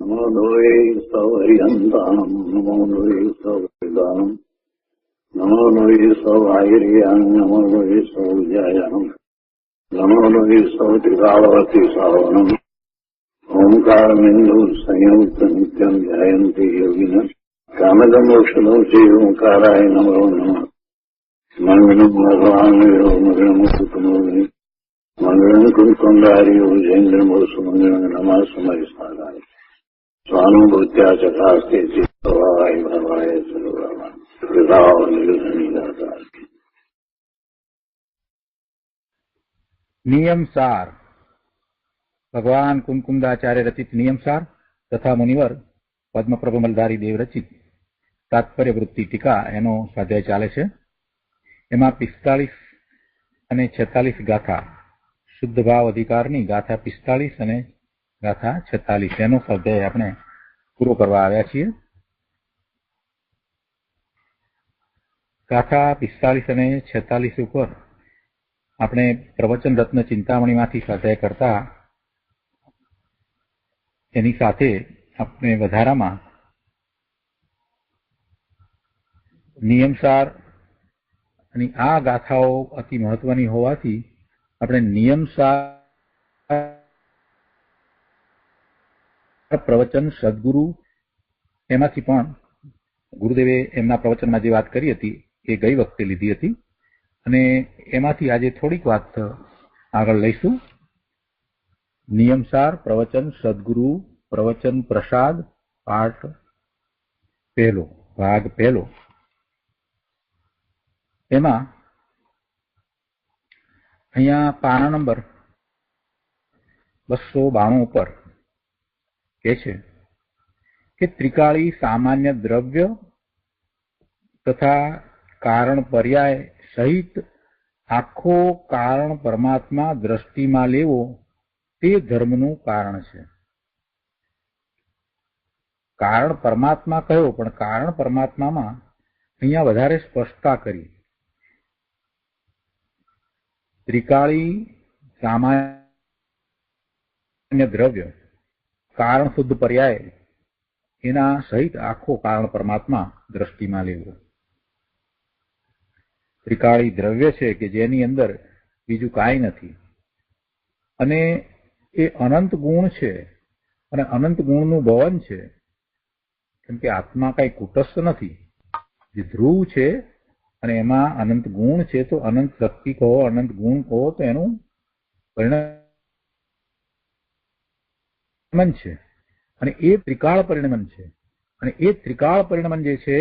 નમો લોહે સૌર્યંતામ નમો લોહે સૌદાનમ નમો લોહે સૌર્યામ નમો લોહે સૌજાયામ નમો લોહે સૌત્રિકાળવતી સાવનમ ઓમકાર બિંદુ સંયુક્ત નિત્યમ ધ્યાયંતી યોગિન કામદમ મોક્ષદો શ્રી ઓંકારાય નમો નમઃ મંગલમ ભગવાન મંગલમ કુટુંબી મંગલમ કુંકુંડારી જૈન્દ્રમોસ મંગલમ નમઃ સમય સારાય સ્વાનુભૂત્યા ચકાસ્તે ચિત્તવાય ભવાય સર્વમાં વિભાવ નિર્ધનિદાતા. નિયમસાર ભગવાન કુમકુંદાચાર્ય રચિત નિયમસાર તથા મુનિવર પદ્મપ્રભ મલધારી દેવ રચિત તાત્પર્ય વૃત્તિ ટીકા એનો સ્વાધ્યાય ચાલે છે. એમાં 45 અને 46 ગાથા, શુદ્ધ ભાવ અધિકારની ગાથા 45 અને ગાથા 46 એનો સ્વાધ્યાય આપણે પૂરો કરવા આવ્યા છીએ. ગાથા 45 અને 46 ઉપર આપણે પ્રવચન રત્ન ચિંતામણીમાંથી સ્વાધ્યાય કરતા એની સાથે આપણે વધારામાં નિયમસાર અને આ ગાથાઓ અતિ મહત્વની હોવાથી આપણે નિયમસાર પ્રવચન સદગુરુ એમાંથી પણ ગુરુદેવે એમના પ્રવચનમાં જે વાત કરી હતી એ ગઈ વખતે લીધી હતી અને એમાંથી આજે થોડીક વાત આગળ લઈશું. નિયમસાર પ્રવચન સદગુરુ પ્રવચન પ્રસાદ પાઠ પહેલો, ભાગ પહેલો. એમાં અહીંયા પાના નંબર 292 ઉપર કહે છે કે ત્રિકાળી સામાન્ય દ્રવ્ય તથા કારણ પર્યાય સહિત આખો કારણ પરમાત્મા દ્રષ્ટિમાં લેવો તે ધર્મનું કારણ છે. કારણ પરમાત્મા કહ્યો, પણ કારણ પરમાત્મામાં અહીંયા વધારે સ્પષ્ટતા કરી. ત્રિકાળી સામાન્ય દ્રવ્ય કારણ શુદ્ધ પર્યાય એના સહિત આખો કારણ પરમાત્મા દ્રષ્ટિમાં લેવો. ત્રિકાળી દ્રવ્ય છે કે જેની અંદર બીજું કાંઈ નથી અને એ અનંત ગુણ છે અને અનંત ગુણનું ભવન છે. કેમ કે આત્મા કઈ કુટસ્થ નથી, જે ધ્રુવ છે અને એમાં અનંત ગુણ છે, તો અનંત શક્તિ કહો, અનંત ગુણ કહો તો એનું પરિણમન છે અને એ ત્રિકાળ પરિણમન છે. અને એ ત્રિકાળ પરિણમન જે છે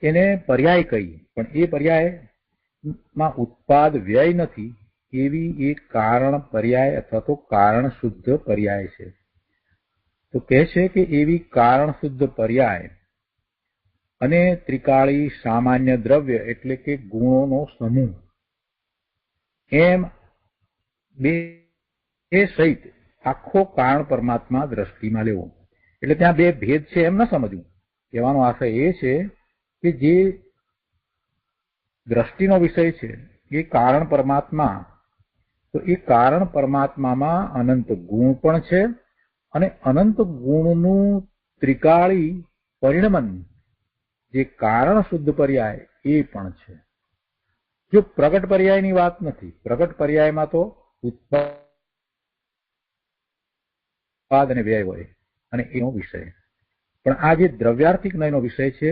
એને પર્યાય કહીએ, પણ એ પર્યાયમાં ઉત્પાદ વ્યય નથી એવી એક કારણ પર્યાય અથવા તો કારણ શુદ્ધ પર્યાય છે. તો કહે છે કે એવી કારણ શુદ્ધ પર્યાય અને ત્રિકાળી સામાન્ય દ્રવ્ય એટલે કે ગુણોનો સમૂહ એમ બે સહિત આખો કારણ પરમાત્મા દ્રષ્ટિમાં લેવો. એટલે ત્યાં બે ભેદ છે એમ ન સમજવું. કહેવાનો આશય એ છે કે જે દ્રષ્ટિનો વિષય છે એ કારણ પરમાત્મા, તો એ કારણ પરમાત્મામાં અનંત ગુણ પણ છે અને અનંત ગુણનું ત્રિકાળી પરિણમન જે કારણ શુદ્ધ પર્યાય એ પણ છે. જો પ્રગટ પર્યાયની વાત નથી, પ્રગટ પર્યાયમાં તો ઉત્પાદ અને વ્યય હોય અને એનો વિષય, પણ આ જે દ્રવ્યાર્થિક નયનો વિષય છે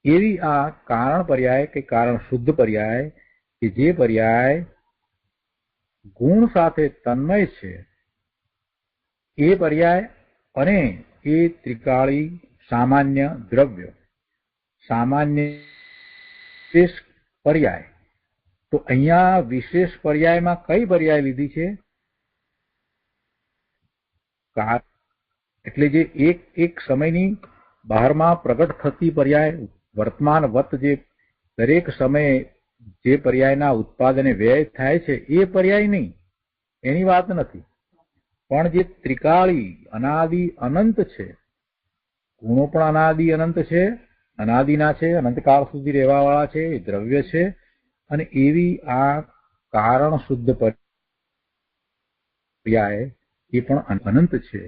એવી આ કારણ પર્યાય કે કારણ શુદ્ધ પર્યાય કે જે પર્યાય ગુણ સાથે તન્મય છે એ પર્યાય અને એ ત્રિકાળી સામાન્ય દ્રવ્ય સામાન્ય વિશેષ પર્યાય. તો અહીંયા વિશેષ પર્યાયમાં કઈ પર્યાય લીધી છે? એટલે જે એક સમયની બહારમાં પ્રગટ થતી પર્યાય વર્તમાન વત જે દરેક સમયે જે પર્યાયના ઉત્પાદ અને વ્યય થાય છે એ પર્યાય નહીં, એની વાત નથી. પણ જે ત્રિકાળી અનાદિ અનંત છે, ગુણો પણ અનાદિ અનંત છે, અનાદિના છે, અનંતકાળ સુધી રહેવાવાળા છે, એ દ્રવ્ય છે અને એવી આ કારણ શુદ્ધ પર્યાય એ પણ અનંત છે.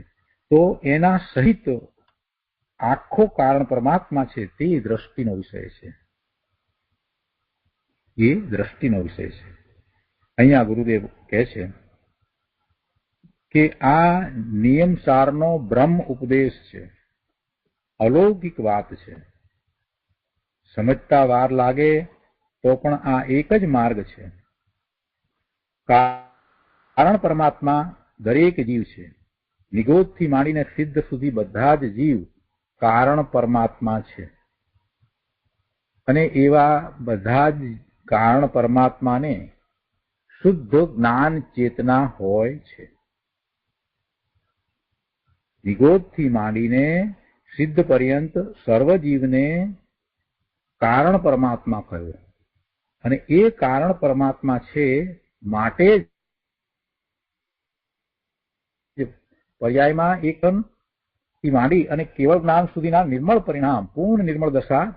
તો એના સહિત આખો કારણ પરમાત્મા છે તે દ્રષ્ટિનો વિષય છે. એ દ્રષ્ટિનો વિષય છે. અહીંયા ગુરુદેવ કહે છે કે આ નિયમસારનો બ્રહ્મ ઉપદેશ છે, અલૌકિક વાત છે. સમજતા વાર લાગે તો પણ આ એક જ માર્ગ છે. કારણ પરમાત્મા દરેક જીવ છે. નિગોદથી માંડીને સિદ્ધ સુધી બધા જ જીવ કારણ પરમાત્મા છે. અને એવા બધા જ કારણ પરમાત્માને શુદ્ધ જ્ઞાન ચેતના હોય છે. નિગોદથી માંડીને સિદ્ધ પર્યંત સર્વજીવને કારણ પરમાત્મા કહ્યો. અને એ કારણ પરમાત્મા છે માટે પર્યાયમાં એકથી માંડી અને કેવળ જ્ઞાન સુધીના નિર્મળ પરિણામ, પૂર્ણ નિર્મળ દશા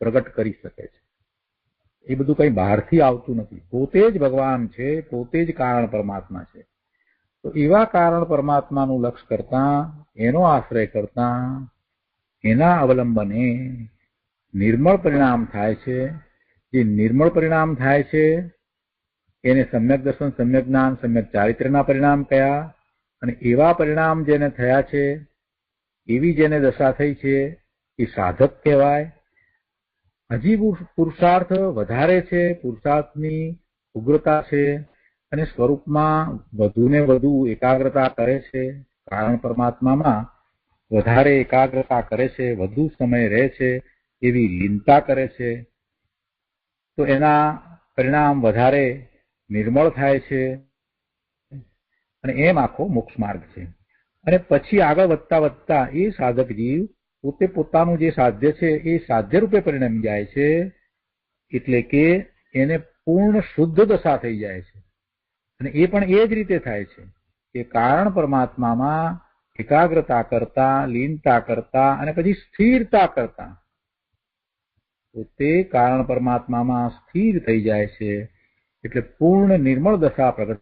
પ્રગટ કરી શકે છે. એ બધું કઈ બહારથી આવતું નથી. પોતે જ ભગવાન છે, પોતે જ કારણ પરમાત્મા છે. તો એવા કારણ પરમાત્માનું લક્ષ કરતા, એનો આશ્રય કરતા, એના અવલંબને નિર્મળ પરિણામ થાય છે. જે નિર્મળ પરિણામ થાય છે એને સમ્યક દર્શન, સમ્યક જ્ઞાન, સમ્યક ચારિત્ર્યના પરિણામ કયા. અને એવા પરિણામ જેને થયા છે, એવી જેને દશા થઈ છે, એ સાધક કહેવાય. હજી પુરુષાર્થ વધારે છે, પુરુષાર્થની ઉગ્રતા છે અને સ્વરૂપમાં વધુ ને વધુ એકાગ્રતા કરે છે. કારણ પરમાત્મામાં વધારે એકાગ્રતા કરે છે, વધુ સમય રહે છે, એવી લીનતા કરે છે. તો એના પરિણામ વધારે નિર્મળ થાય છે. અને એમ આખો મોક્ષ માર્ગ છે. અને પછી આગળ વધતા વધતા એ સાધક જીવ પોતે પોતાનું જે સાધ્ય છે એ સાધ્ય રૂપે પરિણમી જાય છે. એટલે કે એને પૂર્ણ શુદ્ધ દશા થઈ જાય છે. અને એ પણ એ જ રીતે થાય છે કે કારણ પરમાત્મામાં એકાગ્રતા કરતા, લીનતા કરતા અને પછી સ્થિરતા કરતા તે કારણ પરમાત્મામાં સ્થિર થઈ જાય છે. એટલે પૂર્ણ નિર્મળ દશા પ્રગટ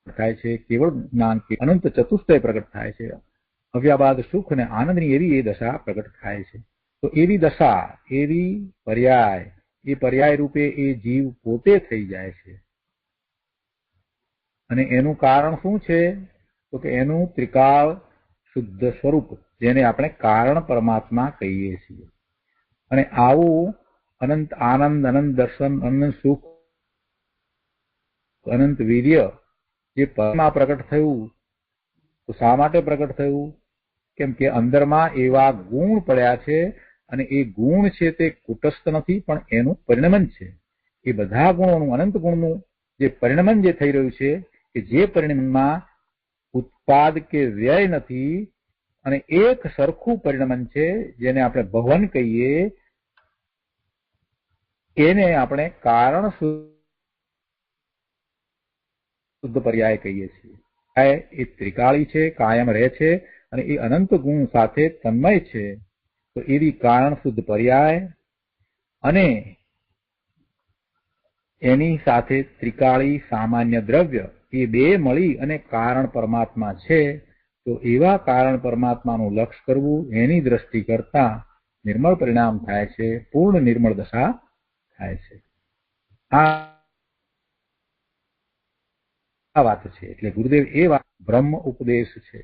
થાય છે. કેવળ જ્ઞાન કે અનંત ચતુષ્ટય પ્રગટ થાય છે. અવ્યાબાદ સુખ અને આનંદની એવી એ દશા પ્રગટ થાય છે. તો એવી દશા, એવી પર્યાય, એ પર્યાય રૂપે એ જીવ પોતે થઈ જાય છે. અને એનું કારણ શું છે? તો કે એનું ત્રિકાળ શુદ્ધ સ્વરૂપ, જેને આપણે કારણ પરમાત્મા કહીએ છીએ. અને આવું અનંત આનંદ, અનંત દર્શન, અનંત સુખ, અનંત વીર્ય જે પરમા પ્રગટ થયું, તો શા માટે પ્રગટ થયું? કેમ કે અંદરમાં એવા ગુણ પડ્યા છે. અને એ ગુણ છે તે કુટસ્થ નથી, પણ એનું પરિણમન છે. એ બધા ગુણોનું, અનંત ગુણનું જે પરિણમન જે થઈ રહ્યું છે, કે જે પરિણમનમાં ઉત્પાદ કે વ્યય નથી, અને એક સરખું પરિણમન છે, જેને આપણે ભવન કહીએ, એને આપણે કારણ શુદ્ધ પર્યાય કહીએ છીએ. એ ત્રિકાળી છે, કાયમ રહે છે અને એ અનંત ગુણ સાથે તન્મય છે. તો એવી કારણ શુદ્ધ પર્યાય અને એની સાથે ત્રિકાળી સામાન્ય દ્રવ્ય, એ બે મળી અને કારણ પરમાત્મા છે. તો એવા કારણ પરમાત્માનું લક્ષ કરવું, એની દ્રષ્ટિ કરતા નિર્મળ પરિણામ થાય છે, પૂર્ણ નિર્મળ દશા થાય છે. આ વાત છે. એટલે ગુરુદેવ એ વાત બ્રહ્મ ઉપદેશ છે,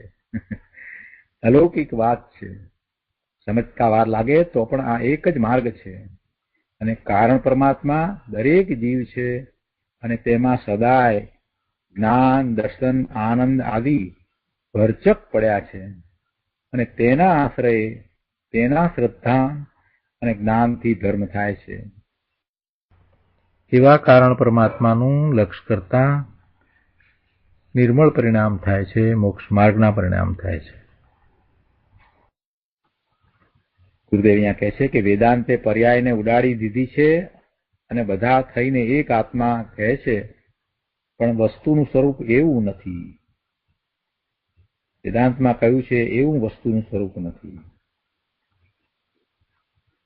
અલૌકિક વાત છે. સમજતા વાર લાગે તો પણ આ એક જ માર્ગ છે. અને કારણ પરમાત્મા દરેક જીવ છે અને તેમાં સદાય જ્ઞાન, દર્શન, આનંદ આદિ ભરચક પડ્યા છે. અને તેના આશ્રય, તેના શ્રદ્ધા અને જ્ઞાનથી ધર્મ થાય છે. એવા કારણ પરમાત્માનું લક્ષ કરતા નિર્મળ પરિણામ થાય છે, મોક્ષ માર્ગના પરિણામ થાય છે. ગુરુદેવ અહીંયા કહે છે કે વેદાંતે પર્યાયને ઉડાડી દીધી છે અને બધા થઈને એક આત્મા કહે છે, પણ વસ્તુનું સ્વરૂપ એવું નથી. વેદાંતમાં કહ્યું છે એવું વસ્તુનું સ્વરૂપ નથી.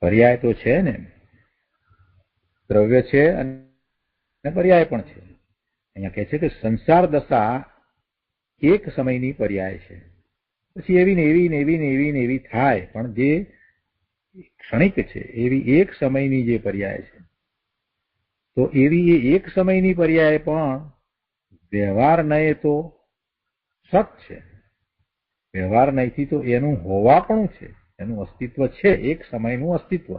પર્યાય તો છે ને, દ્રવ્ય છે અને પર્યાય પણ છે. અહીંયા કહે છે કે સંસાર દશા એક સમયની પર્યાય છે. પછી એવી ને એવી ને એવી ને એવી ને એવી થાય, પણ જે ક્ષણિક છે એવી એક સમયની જે પર્યાય છે, તો એવી એ એક સમયની પર્યાય પણ વ્યવહાર નય તો સત છે. વ્યવહાર નયથી તો એનું હોવાપણું છે, એનું અસ્તિત્વ છે, એક સમયનું અસ્તિત્વ.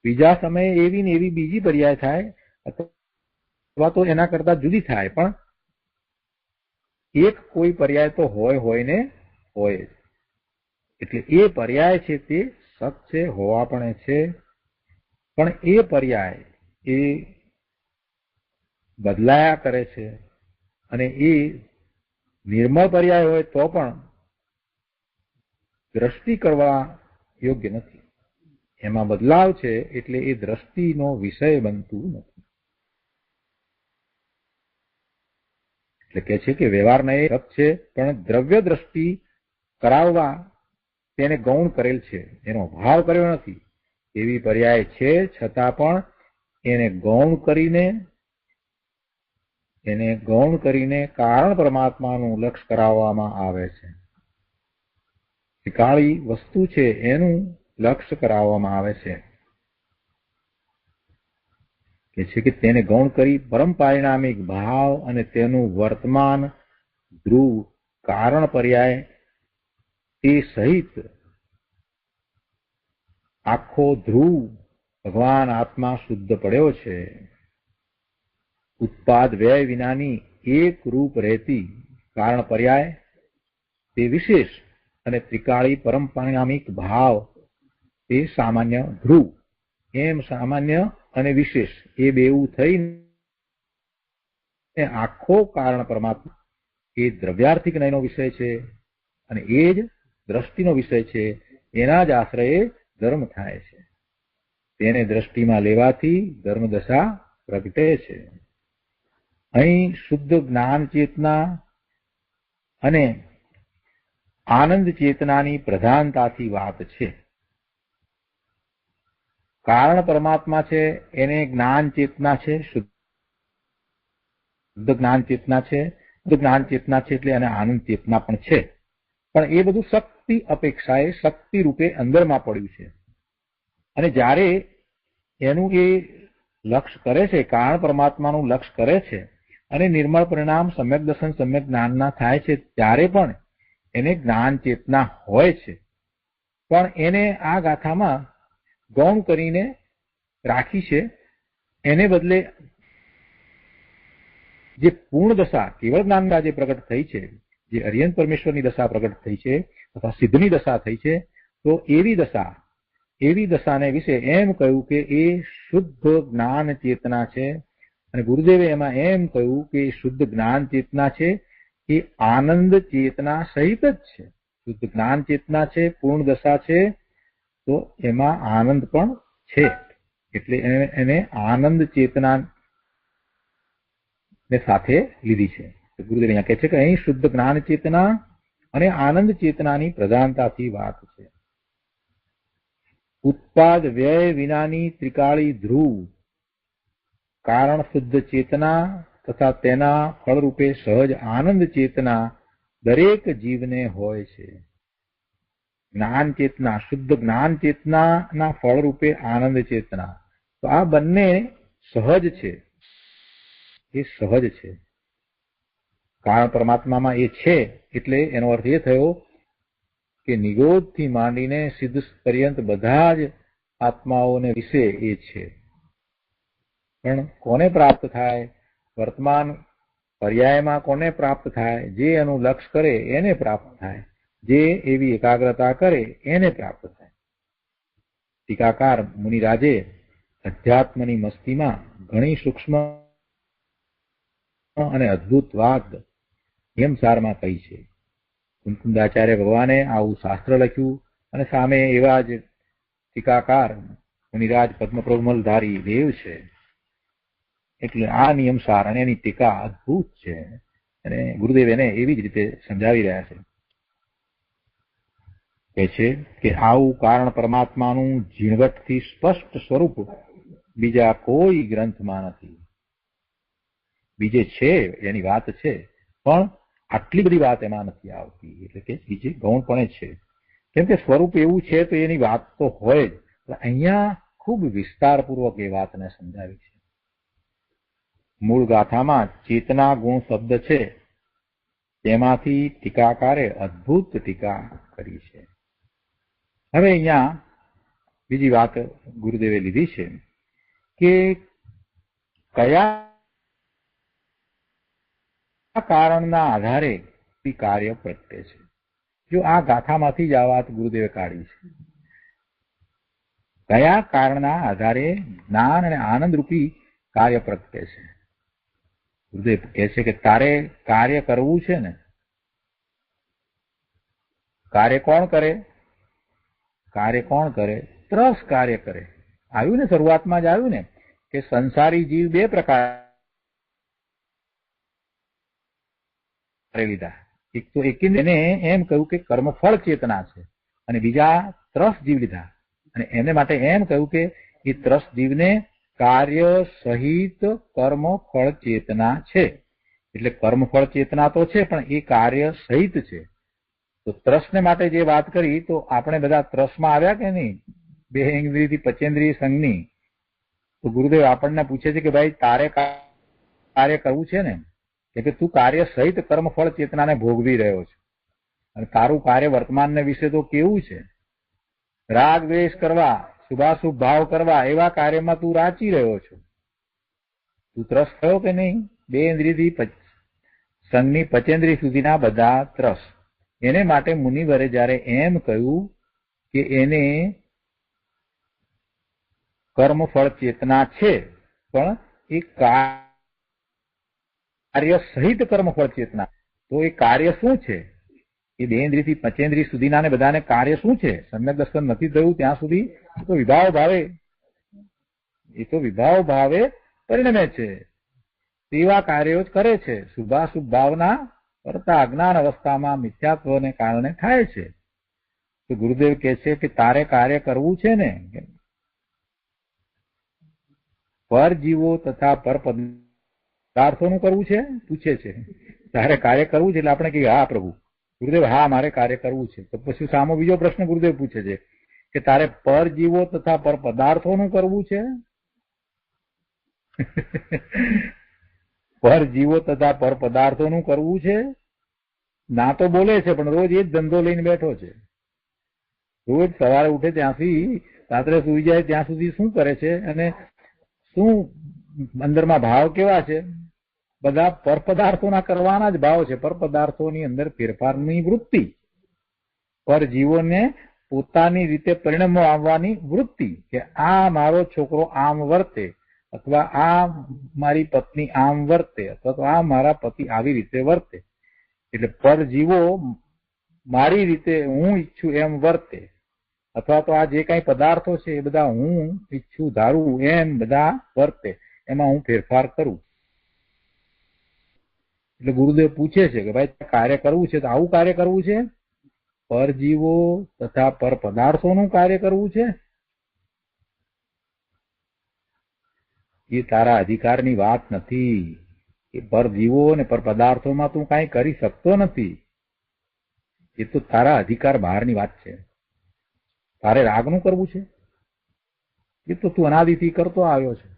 બીજા સમયે એવી ને એવી બીજી પર્યાય થાય અથવા તો એના કરતા જુદી થાય, પણ એક કોઈ પર્યાય તો હોય ને હોય. એટલે એ પર્યાય છે તે સત છે, હોવાપણે છે, પણ એ પર્યાય એ બદલાયા કરે છે, અને એ નિર્મળ પર્યાય હોય તો પણ દ્રષ્ટિ કરવા યોગ્ય નથી. એમાં બદલાવ છે એટલે એ દ્રષ્ટિનો વિષય બનતું નથી. એટલે કે છે કે વ્યવહારના એ સત છે, પણ દ્રવ્ય દ્રષ્ટિ કરાવવા તેને ગૌણ કરેલ છે, એનો ભાવ કર્યો નથી. એવી પર્યાય છે છતાં પણ એને ગૌણ કરીને કારણ પરમાત્માનું લક્ષ કરાવવામાં આવે છે. ત્રિકાળી વસ્તુ છે એનું લક્ષ્ય કરાવવામાં આવે છે. કે છે કે તેને ગૌણ કરી પરમ પારિણામિક ભાવ અને તેનું વર્તમાન ધ્રુવ કારણ પર્યાય તે સહિત આખો ધ્રુવ ભગવાન આત્મા શુદ્ધ પડ્યો છે. ઉત્પાદ વ્યય વિનાની એક રૂપ રહેતી કારણ પર્યાય તે વિશેષ અને ત્રિકાળી પરમ પારિણામિક ભાવ તે સામાન્ય ધ્રુવ. એમ સામાન્ય અને વિશેષ એ બેવું થઈને આખો કારણ પરમાત્મા એ દ્રવ્યાર્થિક નયનો વિષય છે, અને એ જ દ્રષ્ટિનો વિષય છે. એના જ આશ્રયે ધર્મ થાય છે. તેને દ્રષ્ટિમાં લેવાથી ધર્મદશા પ્રગટે છે. અહીં શુદ્ધ જ્ઞાન ચેતના અને આનંદ ચેતનાની પ્રધાનતાથી વાત છે. કારણ પરમાત્મા છે એને જ્ઞાન ચેતના છે, શુદ્ધ જ્ઞાન ચેતના છે. શુદ્ધ જ્ઞાન ચેતના છે એટલે એને આનંદ ચેતના પણ છે, પણ એ બધું શક્તિ અપેક્ષાએ શક્તિ રૂપે અંદરમાં પડ્યું છે. અને જ્યારે એનું એ લક્ષ કરે છે, કારણ પરમાત્માનું લક્ષ કરે છે, અને નિર્મળ પરિણામ સમ્યક દર્શન સમ્યક જ્ઞાનના થાય છે, ત્યારે પણ એને જ્ઞાન ચેતના હોય છે. પણ એને આ ગાથામાં ગૌણ કરીને રાખી છે. એને બદલે જે પૂર્ણ દશા કેવળ જ્ઞાનના જે પ્રગટ થઈ છે, જે અરિયંત પરમેશ્વરની દશા પ્રગટ થઈ છે અથવા સિદ્ધની દશા થઈ છે, તો એવી દશાને વિશે એમ કહ્યું કે એ શુદ્ધ જ્ઞાન ચેતના છે. અને ગુરુદેવે એમાં એમ કહ્યું કે શુદ્ધ જ્ઞાન ચેતના છે એ આનંદ ચેતના સહિત જ છે. શુદ્ધ જ્ઞાન ચેતના છે, પૂર્ણ દશા છે, તો એમાં આનંદ પણ છે. એટલે એને આનંદ ચેતના ને સાથે લીધી છે. ગુરુદેવ અહીંયા કહે છે કે અહીં શુદ્ધ જ્ઞાન ચેતના અને આનંદ ચેતનાની પ્રધાનતાથી વાત છે. ઉત્પાદ વ્યય વિનાની ત્રિકાળી ધ્રુવ કારણ શુદ્ધ ચેતના તથા તેના ફળરૂપે સહજ આનંદ ચેતના દરેક જીવને હોય છે. જ્ઞાન ચેતના, શુદ્ધ જ્ઞાન ચેતનાના ફળરૂપે આનંદ ચેતના, તો આ બંને સહજ છે. એ સહજ છે. કારણ પરમાત્મામાં એ છે એટલે એનો અર્થ એ થયો કે નિરોધથી માંડીને સિદ્ધ પર્યંત બધા જ આત્માઓને વિશે એ છે. પણ કોને પ્રાપ્ત થાય? વર્તમાન પર્યાયમાં કોને પ્રાપ્ત થાય? જે એનું લક્ષ કરે એને પ્રાપ્ત થાય, જે એવી એકાગ્રતા કરે એને પ્રાપ્ત થાય. ટીકાકાર મુનિરાજે અધ્યાત્મની મસ્તીમાં ઘણી સૂક્ષ્મ અને અદ્ભુત વાત નિયમસારમાં કહી છે. કુંકુંદાચાર્ય ભગવાને આવું શાસ્ત્ર લખ્યું, અને સામે એવા જ ટીકાકાર મુનિરાજ પદ્મપ્રમલધારી દેવ છે. એટલે આ નિયમસાર અને એની ટીકા અદ્ભુત છે, અને ગુરુદેવ એને એવી જ રીતે સમજાવી રહ્યા છે. કહે છે કે આવું કારણ પરમાત્માનું ઝીણવટથી સ્પષ્ટ સ્વરૂપ બીજા કોઈ ગ્રંથમાં નથી. બીજે છે એની વાત છે, પણ આટલી બધી વાત એમાં નથી આવતી. એટલે કે બીજે ગૌણપણે છે, કેમ કે સ્વરૂપ એવું છે તો એની વાત તો હોય જ. અહીંયા ખૂબ વિસ્તારપૂર્વક એ વાતને સમજાવી છે. મૂળ ગાથામાં ચેતના ગુણ શબ્દ છે, તેમાંથી ટીકાકારે અદ્ભુત ટીકા કરી છે. હવે અહીંયા બીજી વાત ગુરુદેવે લીધી છે કે કયા કારણના આધારે કાર્ય પ્રગટે છે. જો આ ગાથામાંથી જ આ વાત ગુરુદેવે કાઢી છે. કયા કારણના આધારે જ્ઞાન અને આનંદ રૂપી કાર્ય પ્રગટે છે. ગુરુદેવ કહે છે કે તારે કાર્ય કરવું છે ને, કાર્ય કોણ કરે? કાર્ય કોણ કરે? ત્રસ કાર્ય કરે. આવ્યું ને, શરૂઆતમાં જ આવ્યું ને કે સંસારી જીવ બે પ્રકાર લીધા. એક તો એને એમ કહ્યું કે કર્મફળ ચેતના છે, અને બીજા ત્રસ જીવ લીધા અને એને માટે એમ કહ્યું કે એ ત્રસ જીવને કાર્ય સહિત કર્મફળ ચેતના છે. એટલે કર્મફળ ચેતના તો છે પણ એ કાર્ય સહિત છે. તો ત્રસને માટે જે વાત કરી, તો આપણે બધા ત્રસમાં આવ્યા કે નહીં? બે ઇન્દ્રિયથી પંચેન્દ્રિય સંઘની. તો ગુરુદેવ આપણને પૂછે છે કે ભાઈ તારે કાર્ય કરવું છે ને, કે તું કાર્ય સહિત કર્મફળ ચેતનાને ભોગવી રહ્યો છે, અને તારું કાર્ય વર્તમાનને વિશે તો કેવું છે? રાગ દ્વેષ કરવા, શુભાશુભ ભાવ કરવા, એવા કાર્યમાં તું રાચી રહ્યો છો. તું ત્રસ થયો કે નહીં? બે ઇન્દ્રિયથી સંઘની પંચેન્દ્રિય સુધીના બધા ત્રસ. એને માટે મુનિવરે જયારે એમ કહ્યું કે એને કર્મફળ ચેતના છે, પણ એ કાર્ય સહિત કર્મફળ ચેતના, તો એ કાર્ય શું છે? એ બે ઇન્દ્રિયથી પંચેન્દ્રિય સુધીના ને બધાને કાર્ય શું છે? સમ્યક દર્શન નથી થયું ત્યાં સુધી તો વિભાવ ભાવે પરિણમે છે. તેવા કાર્યો જ કરે છે. શુભાશુભ ભાવના કરતા અજ્ઞાન અવસ્થામાં મિથ્યાત્વને કારણે થાય છે. તો ગુરુદેવ કહે છે કે તારે કાર્ય કરવું છે ને, પરજીવો તથા પર પદાર્થોનું કરવું છે? પૂછે છે તારે કાર્ય કરવું છે? એટલે આપણે કહીએ હા પ્રભુ. ગુરુદેવ હા મારે કાર્ય કરવું છે. તો પછી સામો બીજો પ્રશ્ન ગુરુદેવ પૂછે છે કે તારે પરજીવો તથા પર પદાર્થોનું કરવું છે? પરજીવો તથા પર પદાર્થોનું કરવું છે? ના તો બોલે છે પણ રોજ એ જ ધંધો લઈને બેઠો છે. રોજ સવારે ઉઠે ત્યાંથી રાત્રે સુઈ જાય ત્યાં સુધી શું કરે છે, અને શું અંદરમાં ભાવ કેવા છે? બધા પરપદાર્થોના કરવાના જ ભાવ છે. પરપદાર્થોની અંદર ફેરફારની વૃત્તિ, પરજીવોને પોતાની રીતે પરિણામો આવવાની વૃત્તિ, કે આ મારો છોકરો આમ વર્તે, અથવા આ મારી પત્ની આમ વર્તે, અથવા તો આ મારા પતિ આવી રીતે વર્તે. એટલે પરજીવો મારી રીતે હું ઈચ્છું એમ વર્તે, અથવા તો આ જે કઈ પદાર્થો છે એ બધા હું ઈચ્છું ધારું એમ બધા વર્તે, એમાં હું ફેરફાર કરું. એટલે ગુરુદેવ પૂછે છે કે ભાઈ કાર્ય કરવું છે તો આવું કાર્ય કરવું છે? પરજીવો તથા પર પદાર્થોનું કાર્ય કરવું છે? એ તારા અધિકારની વાત નથી. એ પરજીવો અને પર પદાર્થોમાં તું કાંઈ કરી શકતો નથી. એ તો તારા અધિકાર બહારની વાત છે. તારે રાગનું કરવું છે? એ તો તું અનાદિથી કરતો આવ્યો છે.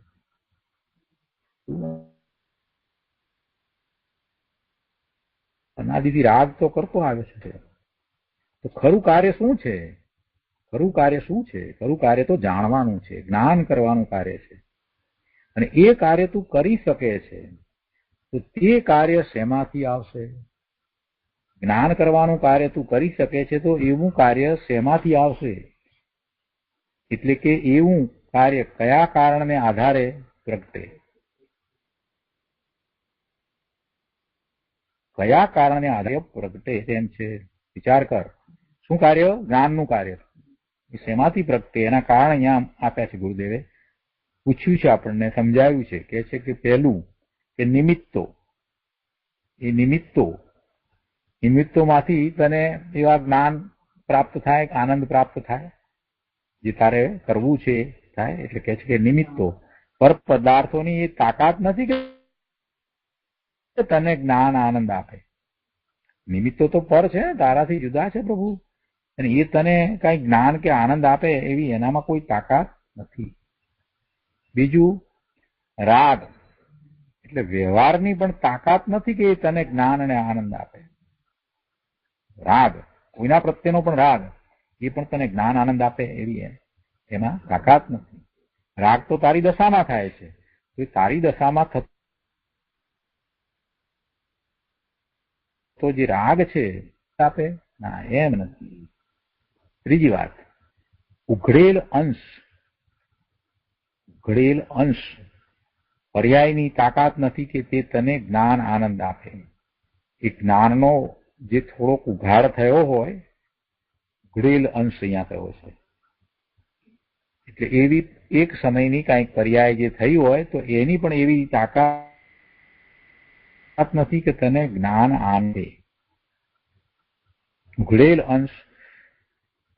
અનાદિથી રાગ તો કરતો આવ્યો છે. તો ખરું કાર્ય શું છે? ખરું કાર્ય શું છે? ખરું કાર્ય તો જાણવાનું છે, જ્ઞાન કરવાનું કાર્ય છે. અને એ કાર્ય તું કરી શકે છે, તો તે કાર્ય શેમાંથી આવશે? જ્ઞાન કરવાનું કાર્ય તું કરી શકે છે, તો એવું કાર્ય શેમાંથી આવશે? એટલે કે એવું કાર્ય કયા કારણને આધારે પ્રગટે? કયા કારણને આધારે પ્રગટે તેમ છે? વિચાર કર. શું કાર્ય? જ્ઞાનનું કાર્ય. એ શેમાંથી પ્રગટે? એના કારણ અહીંયા આપ્યા છે ગુરુદેવે. પૂછ્યું છે, આપણને સમજાવ્યું છે. કે છે કે પહેલું કે નિમિત્તો. એ નિમિત્તોમાંથી તને એવા જ્ઞાન પ્રાપ્ત થાય, આનંદ પ્રાપ્ત થાય, જે તારે કરવું છે થાય. એટલે કે છે કે નિમિત્તો. પર પદાર્થોની એ તાકાત નથી કે તને જ્ઞાન આનંદ આપે. નિમિત્તો તો પર છે ને, તારાથી જુદા છે પ્રભુ, અને એ તને કઈ જ્ઞાન કે આનંદ આપે એવી એનામાં કોઈ તાકાત નથી. બીજું રાગ, એટલે વ્યવહારની પણ તાકાત નથી કે એ તને જ્ઞાન અને આનંદ આપે. રાગ, કોઈના પ્રત્યેનો પણ રાગ, એ પણ તને જ્ઞાન આનંદ આપે એવી એમાં તાકાત નથી. રાગ તો તારી દશામાં થાય છે, તો એ તારી દશામાં થતો જે રાગ છે આપે ના, એમ નથી. ત્રીજી વાત, ઉઘડેલ અંશ પર્યાયની તાકાત નથી કે તે તને જ્ઞાન આનંદ આપે. એ જ્ઞાનનો જે થોડોક ઉઘાડ થયો હોય, ઉઘડેલ અંશ અહીંયા થયો છે, એટલે એવી એક સમયની કાંઈક પર્યાય જે થઈ હોય તો એની પણ એવી તાકાત નથી કે તને જ્ઞાન આનંદે. ઉઘડેલ અંશ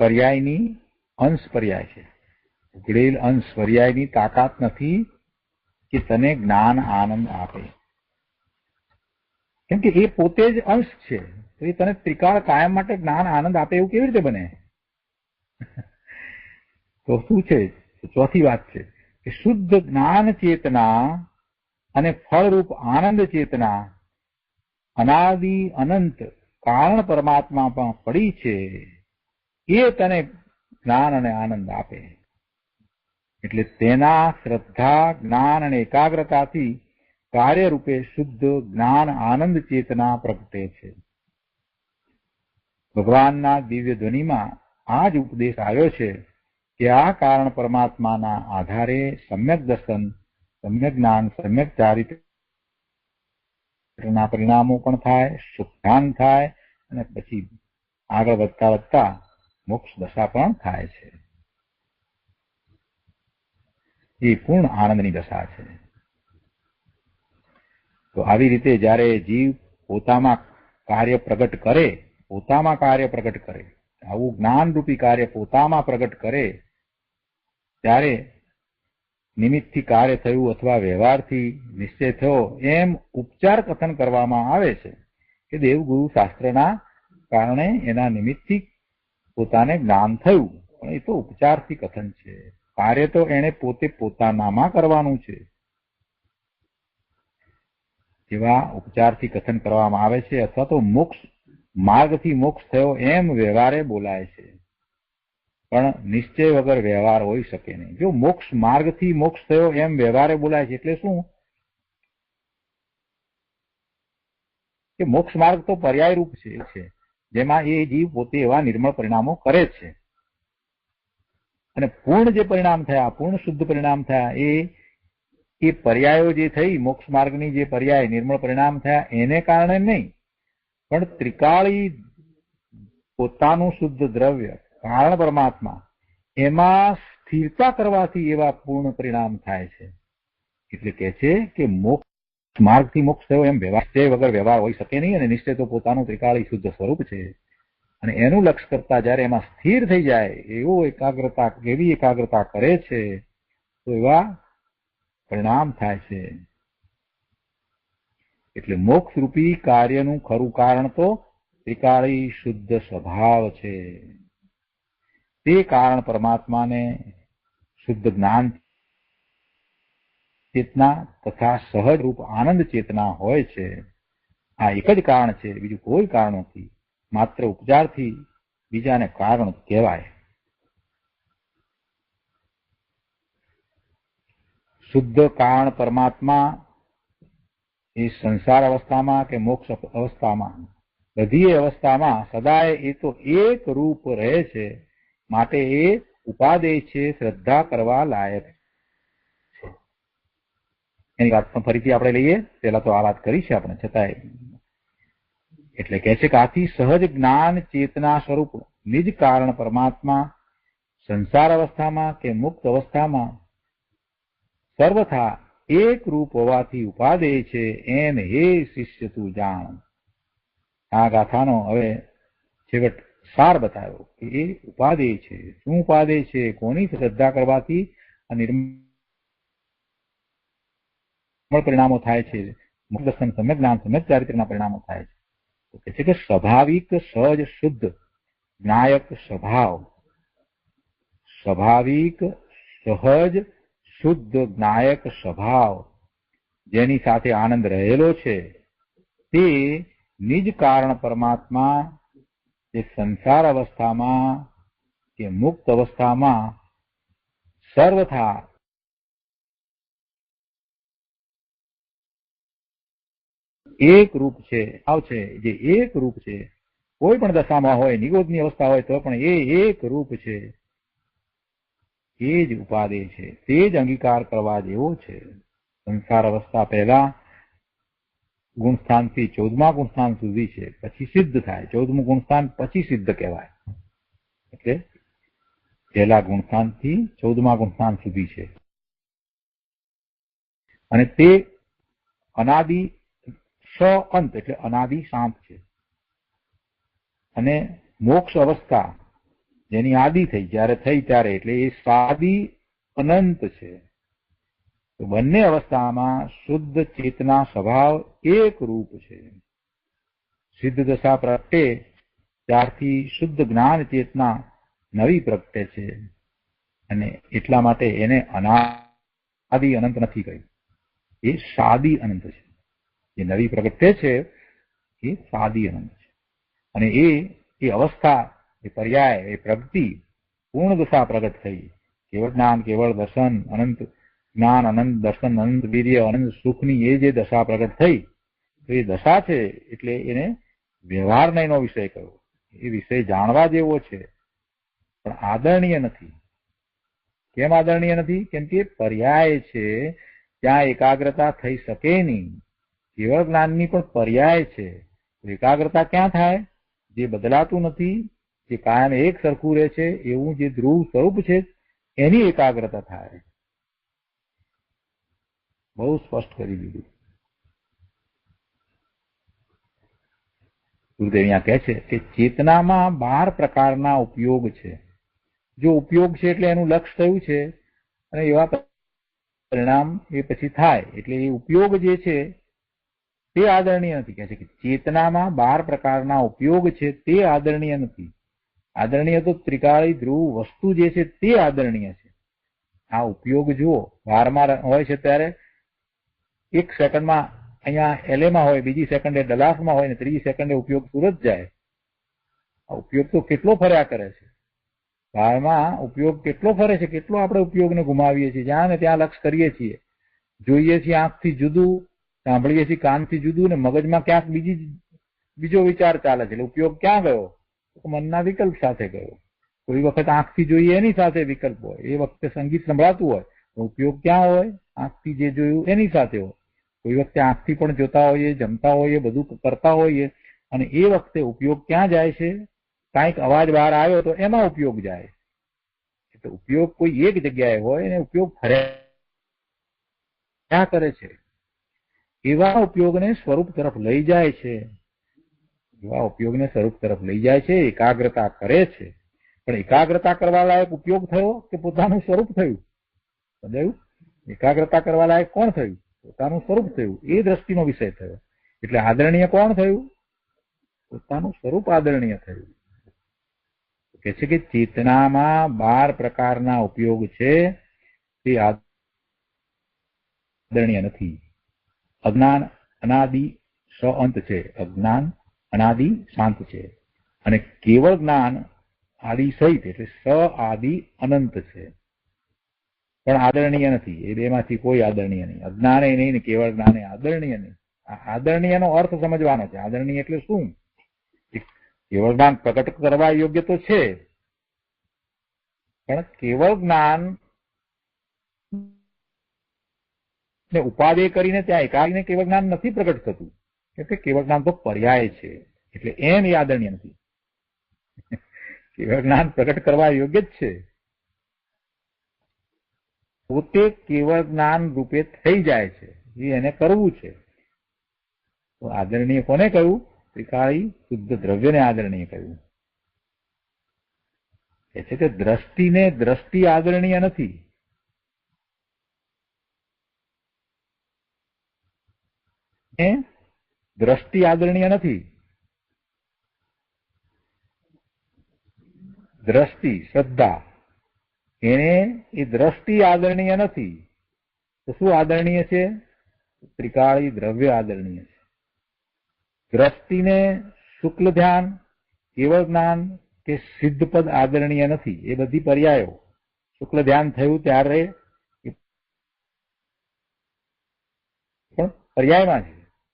પર્યાયની અંશ પર્યાય છે. ઉઘડેલ અંશ પર્યાયની તાકાત નથી કે તને જ્ઞાન આનંદ આપે, કેમ કે એ પોતે જ અંશ છે. તો એ તને ત્રિકાળ કાયમ માટે જ્ઞાન આનંદ આપે એવું કેવી રીતે બને? તો શું છે? ચોથી વાત છે કે શુદ્ધ જ્ઞાન ચેતના અને ફળરૂપ આનંદ ચેતના અનાદિ અનંત કારણ પરમાત્મામાં પડી છે, એ તને જ્ઞાન અને આનંદ આપે. એટલે તેના શ્રદ્ધા, જ્ઞાન અને એકાગ્રતાથી કાર્યરૂપે શુદ્ધ જ્ઞાન આનંદ ચેતના પ્રગટે છે. ભગવાનના દિવ્ય ધ્વનિમાં આ જ ઉપદેશ આવ્યો છે કે આ કારણ પરમાત્માના આધારે સમ્યક દર્શન, સમ્યક જ્ઞાન, સમ્યક ચારિત્રના પરિણામો પણ થાય, સુખાન થાય, અને પછી આગળ વધતા વધતા મોક્ષ દશા પણ થાય છે. એ પૂર્ણ આનંદની દશા છે. તો આવી રીતે જયારે જીવ પોતામાં કાર્ય પ્રગટ કરે, આવું જ્ઞાનરૂપી કાર્ય પોતામાં પ્રગટ કરે, ત્યારે નિમિત્તથી કાર્ય થયું અથવા વ્યવહારથી નિશ્ચય થયો એમ ઉપચાર કથન કરવામાં આવે છે કે દેવગુરુ શાસ્ત્રના કારણે એના નિમિત્તથી પોતાને જ્ઞાન થયું, પણ એ તો ઉપચારથી કથન છે. કાર્ય તો એને પોતે પોતાનામાં કરવાનું છે. એવા ઉપચારથી કથન કરવામાં આવે છે. અથવા તો મોક્ષ માર્ગથી મોક્ષ થયો એમ વ્યવહારે બોલાય છે, પણ નિશ્ચય વગર વ્યવહાર હોઈ શકે નહીં. જો મોક્ષ માર્ગથી મોક્ષ થયો એમ વ્યવહારે બોલાય છે એટલે શું કે મોક્ષ માર્ગ તો પર્યાય રૂપ છે, જેમાં એ જીવ પોતે એવા નિર્મળ પરિણામો કરે છે, અને પૂર્ણ જે પરિણામ થયા, પૂર્ણ શુદ્ધ પરિણામ થયા, એ પર્યાયો જે થઈ, મોક્ષ માર્ગની જે પર્યાય નિર્મળ પરિણામ થયા એને કારણે નહીં, પણ ત્રિકાળી પોતાનું શુદ્ધ દ્રવ્ય કારણ પરમાત્મા એમાં સ્થિરતા કરવાથી એવા પૂર્ણ પરિણામ થાય છે. એટલે કે છે કે મોક્ષ માર્ગથી મોક્ષ થયો એમ નિશ્ચય વગર વ્યવહાર હોઈ શકે નહીં, અને નિશ્ચય તો પોતાનું ત્રિકાળી શુદ્ધ સ્વરૂપ છે, અને એનું લક્ષ્ય કરતા જયારે એમાં સ્થિર થઈ જાય એવી એકાગ્રતા કરે છે તો એવા પરિણામ થાય છે. એટલે મોક્ષ રૂપી કાર્યનું ખરું કારણ તો ત્રિકાળી શુદ્ધ સ્વભાવ છે. તે કારણ પરમાત્માને શુદ્ધ જ્ઞાન ચેતના તથા સહજ રૂપ આનંદ ચેતના હોય છે. આ એક જ કારણ છે, બીજું કોઈ કારણ નથી. માત્ર ઉપચારથી બીજાને કારણ કહેવાય. શુદ્ધ કારણ પરમાત્મા એ સંસાર અવસ્થામાં કે મોક્ષ અવસ્થામાં, બધી અવસ્થામાં સદાય એ તો એક રૂપ રહે છે, માટે એ ઉપાદેય છે, શ્રદ્ધા કરવા લાયક છે. એની વાત પણ ફરીથી આપણે લઈએ, પેલા તો આ વાત કરી છે આપણે, છતાંય એટલે કહે છે કે આથી સહજ જ્ઞાન ચેતના સ્વરૂપ નિજ કારણ પરમાત્મા સંસાર અવસ્થામાં કે મુક્ત અવસ્થામાં સર્વથા એક રૂપ હોવાથી ઉપાદેય છે, એમ હે શિષ્ય તું જાણ. આ ગાથાનો હવે છેવટ સાર બતાવ્યો કે એ ઉપાદેય છે. શું ઉપાદેય છે? કોની શ્રદ્ધા કરવાથી આ નિર્મળ પરિણામો થાય છે, મુક્ત દર્શન, સમ્યક જ્ઞાન, સમ્યક ચારિત્રના પરિણામો થાય છે. કહે છે કે સ્વાભાવિક સહજ શુદ્ધ જ્ઞાયક સ્વભાવ, સ્વાભાવિક સહજ શુદ્ધ જ્ઞાયક સ્વભાવ જેની સાથે આનંદ રહેલો છે તે નિજ કારણ પરમાત્મા જે સંસાર અવસ્થામાં કે મુક્ત અવસ્થામાં સર્વથા એક રૂપ છે, આવશે જે એક રૂપ છે, કોઈ પણ દશામાં હોય, નિરોધની અવસ્થા હોય તો પણ એ એક રૂપ છે, એ જ ઉપાદેય છે, તે જ અંગીકાર કરવા જેવો છે. સંસાર અવસ્થા પહેલા ગુણસ્થાનથી 14મા ગુણસ્થાન સુધી છે, પછી સિદ્ધ થાય. 14મું ગુણસ્થાન પછી સિદ્ધ કહેવાય. એટલે પહેલા ગુણસ્થાનથી 14મા ગુણસ્થાન સુધી છે. અને તે અનાદિ અંત એટલે અનાદિ શાંત છે. અને મોક્ષ અવસ્થા જેની આદિ થઈ, જ્યારે થઈ ત્યારે, એટલે એ સાદી અનંત છે. તો બંને અવસ્થામાં શુદ્ધ ચેતના સ્વભાવ એક રૂપ છે. સિદ્ધ દશા પ્રગટે ત્યારથી શુદ્ધ જ્ઞાન ચેતના નવી પ્રગટે છે. અને એટલા માટે એને અનાદિ અનંત નથી કહ્યું, એ સાદી અનંત છે. જે નવી પ્રગટે છે એ સાદી અનંત છે. અને એ અવસ્થા, એ પર્યાય, એ પ્રગતિ પૂર્ણ દશા પ્રગટ થઈ. કેવળ જ્ઞાન, કેવળ દર્શન, અનંત જ્ઞાન, અનંત દર્શન, અનંત વીર્ય, અનંત સુખની એ જે દશા પ્રગટ થઈ, તો એ દશા છે એટલે એને વ્યવહાર નયનો વિષય કહ્યો. એ વિષય જાણવા જેવો છે પણ આદરણીય નથી. કેમ આદરણીય નથી? કેમ કે પર્યાય છે, ત્યાં એકાગ્રતા થઈ શકે નહીં. કેવળ જ્ઞાનની પણ પર્યાય છે. એકાગ્રતા ક્યાં થાય? જે બદલાતું નથી, જે કાયમ એક સરખું રહે છે એવું જે ધ્રુવ સ્વરૂપ છે એની એકાગ્રતા થાય. બહુ સ્પષ્ટ કરી દીધું. ગુરુદેવ અહીંયા કહે છે કે ચેતનામાં 12 પ્રકારના ઉપયોગ છે. જો ઉપયોગ છે એટલે એનું લક્ષ્ય થયું છે અને એવા પરિણામ એ પછી થાય, એટલે એ ઉપયોગ જે છે તે આદરણીય નથી. કહે છે કે ચેતનામાં 12 પ્રકારના ઉપયોગ છે તે આદરણીય નથી. આદરણીય તો ત્રિકાળી ધ્રુવ વસ્તુ જે છે તે આદરણીય છે. આ ઉપયોગ જુઓ, 12માં હોય છે ત્યારે એક સેકન્ડમાં અહીંયા એલેમાં હોય, બીજી સેકન્ડે ડલાસમાં હોય ને ત્રીજી સેકન્ડે ઉપયોગ સુરત જાય. આ ઉપયોગ તો કેટલો ફર્યા કરે છે. 12માં ઉપયોગ કેટલો ફરે છે, કેટલો આપણે ઉપયોગને ગુમાવીએ છીએ. જ્યાં ને ત્યાં લક્ષ કરીએ છીએ, જોઈએ છીએ આંખથી જુદું, સાંભળીએ છીએ કાનથી જુદું, ને મગજમાં ક્યાંક બીજો વિચાર ચાલે છે. એટલે ઉપયોગ ક્યાં ગયો? મનના વિકલ્પ સાથે ગયો. કોઈ વખત આંખથી જોઈએ એની સાથે વિકલ્પ હોય, એ વખતે સંગીત સંભળાતું હોય તો ઉપયોગ ક્યાં હોય? આંખથી જે જોયું એની સાથે હોય. કોઈ વખતે આંખથી પણ જોતા હોઈએ, જમતા હોઈએ, બધું કરતા હોઈએ, અને એ વખતે ઉપયોગ ક્યાં જાય છે? કાંઈક અવાજ બહાર આવ્યો તો એમાં ઉપયોગ જાય. એટલે ઉપયોગ કોઈ એક જગ્યાએ હોય અને ઉપયોગ ફર્યા કરે છે. એવા ઉપયોગને સ્વરૂપ તરફ લઈ જાય છે. એવા ઉપયોગને સ્વરૂપ તરફ લઈ જાય છે, એકાગ્રતા કરે છે. પણ એકાગ્રતા કરવા લાયક ઉપયોગ થયો કે પોતાનું સ્વરૂપ થયું? સમજાયું? એકાગ્રતા કરવા લાયક કોણ થયું? પોતાનું સ્વરૂપ થયું. એ દ્રષ્ટિનો વિષય થયો. એટલે આદરણીય કોણ થયું? પોતાનું સ્વરૂપ આદરણીય થયું. કે છે કે ચેતનામાં 12 પ્રકારના ઉપયોગ છે તે આદરણીય નથી. અજ્ઞાન અનાદિ અંત છે. અજ્ઞાન અનાદિ શાંત છે. અને કેવળ જ્ઞાન આદિ સહિત એટલે સ આદિ અનંત છે, પણ આદરણીય નથી. એ બેમાંથી કોઈ આદરણીય નહીં. અજ્ઞાને નહીં ને કેવળ જ્ઞાને આદરણીય નહીં. આ આદરણીયનો અર્થ સમજવાનો છે. આદરણીય એટલે શું? કેવળ જ્ઞાન પ્રગટ કરવા યોગ્ય તો છે, પણ કેવળ જ્ઞાન ને ઉપાદેય કરીને ત્યાં એકાગ્રને કેવળ જ્ઞાન નથી પ્રગટ થતું. એટલે કેવળ જ્ઞાન તો પર્યાય છે. એટલે એમ એ આદરણીય નથી. કેવળ જ્ઞાન પ્રગટ કરવા યોગ્ય જ છે, પોતે કેવળ જ્ઞાન રૂપે થઈ જાય છે. એ એને કરવું છે. તો આદરણીય કોને કહ્યું? ત્રિકાળી શુદ્ધ દ્રવ્યને આદરણીય કહ્યું. એ છે કે દ્રષ્ટિને દ્રષ્ટિ આદરણીય નથી. દ્રષ્ટિ આદરણીય નથી. દ્રષ્ટિ શ્રદ્ધા, એને એ દ્રષ્ટિ આદરણીય નથી. તો શું આદરણીય છે? ત્રિકાળી દ્રવ્ય આદરણીય છે. દ્રષ્ટિને શુક્લ ધ્યાન, કેવળ જ્ઞાન કે સિદ્ધપદ આદરણીય નથી. એ બધી પર્યાયો. શુક્લ ધ્યાન થયું ત્યારે પણ પર્યાયમાં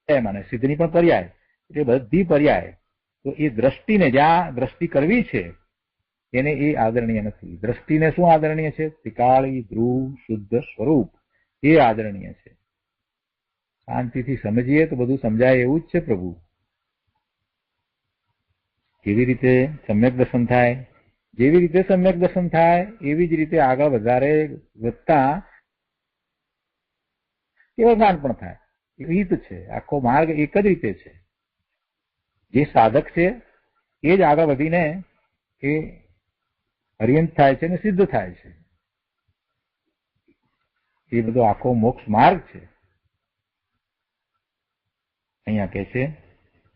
છે, અને સિદ્ધની પણ પર્યાય, એટલે બધી પર્યાય. તો એ દ્રષ્ટિને જ્યાં દ્રષ્ટિ કરવી છે એને એ આદરણીય નથી. દ્રષ્ટિને શું આદરણીય છે? ત્રિકાળી ધ્રુવ શુદ્ધ સ્વરૂપ, એ આદરણીય છે. શાંતિથી સમજીએ તો બધું સમજાય એવું જ છે. પ્રભુ કેવી રીતે સમ્યક દર્શન થાય, જેવી રીતે સમ્યક દર્શન થાય એવી જ રીતે આગળ વધારે વધતા કેવળ જ્ઞાન પણ થાય. એ રીત છે, આખો માર્ગ એક જ રીતે છે. જે સાધક છે એ જ આગળ વધીને એ હરિયંત થાય છે અને સિદ્ધ થાય છે. એ બધો આખો મોક્ષ માર્ગ છે. અહીંયા કહે છે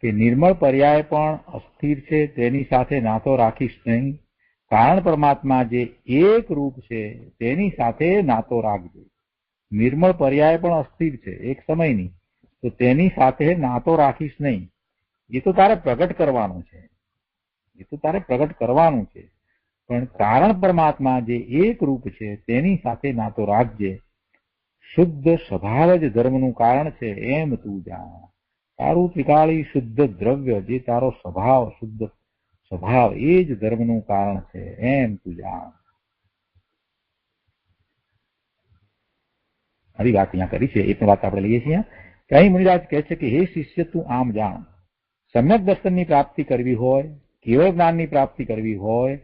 કે નિર્મળ પર્યાય પણ અસ્થિર છે, તેની સાથે નાતો રાખીશ નહીં. કારણ પરમાત્મા જે એક રૂપ છે તેની સાથે નાતો રાખજો. નિર્મળ પર્યાય પણ અસ્થિર છે, એક સમયની, તો તેની સાથે નાતો રાખીશ નહીં. એ તો તારે પ્રગટ કરવાનું છે, એ તો તારે પ્રગટ કરવાનું છે. પણ કારણ પરમાત્મા જે એક રૂપ છે તેની સાથે નાતો રાખજે. શુદ્ધ સ્વભાવ જ ધર્મનું કારણ છે એમ તું જાણ. તારું ત્રિકાળી શુદ્ધ દ્રવ્ય, જે તારો સ્વભાવ, શુદ્ધ સ્વભાવ, એ જ ધર્મનું કારણ છે એમ તું જાણ. આવી વાત અહીંયા કરી છે, એ પણ વાત આપણે લઈએ છીએ. અહીં મુનિરાજ કહે છે કે હે શિષ્ય, તું આમ જાણ. સમ્યક દર્શનની પ્રાપ્તિ કરવી હોય, કેવળ જ્ઞાનની પ્રાપ્તિ કરવી હોય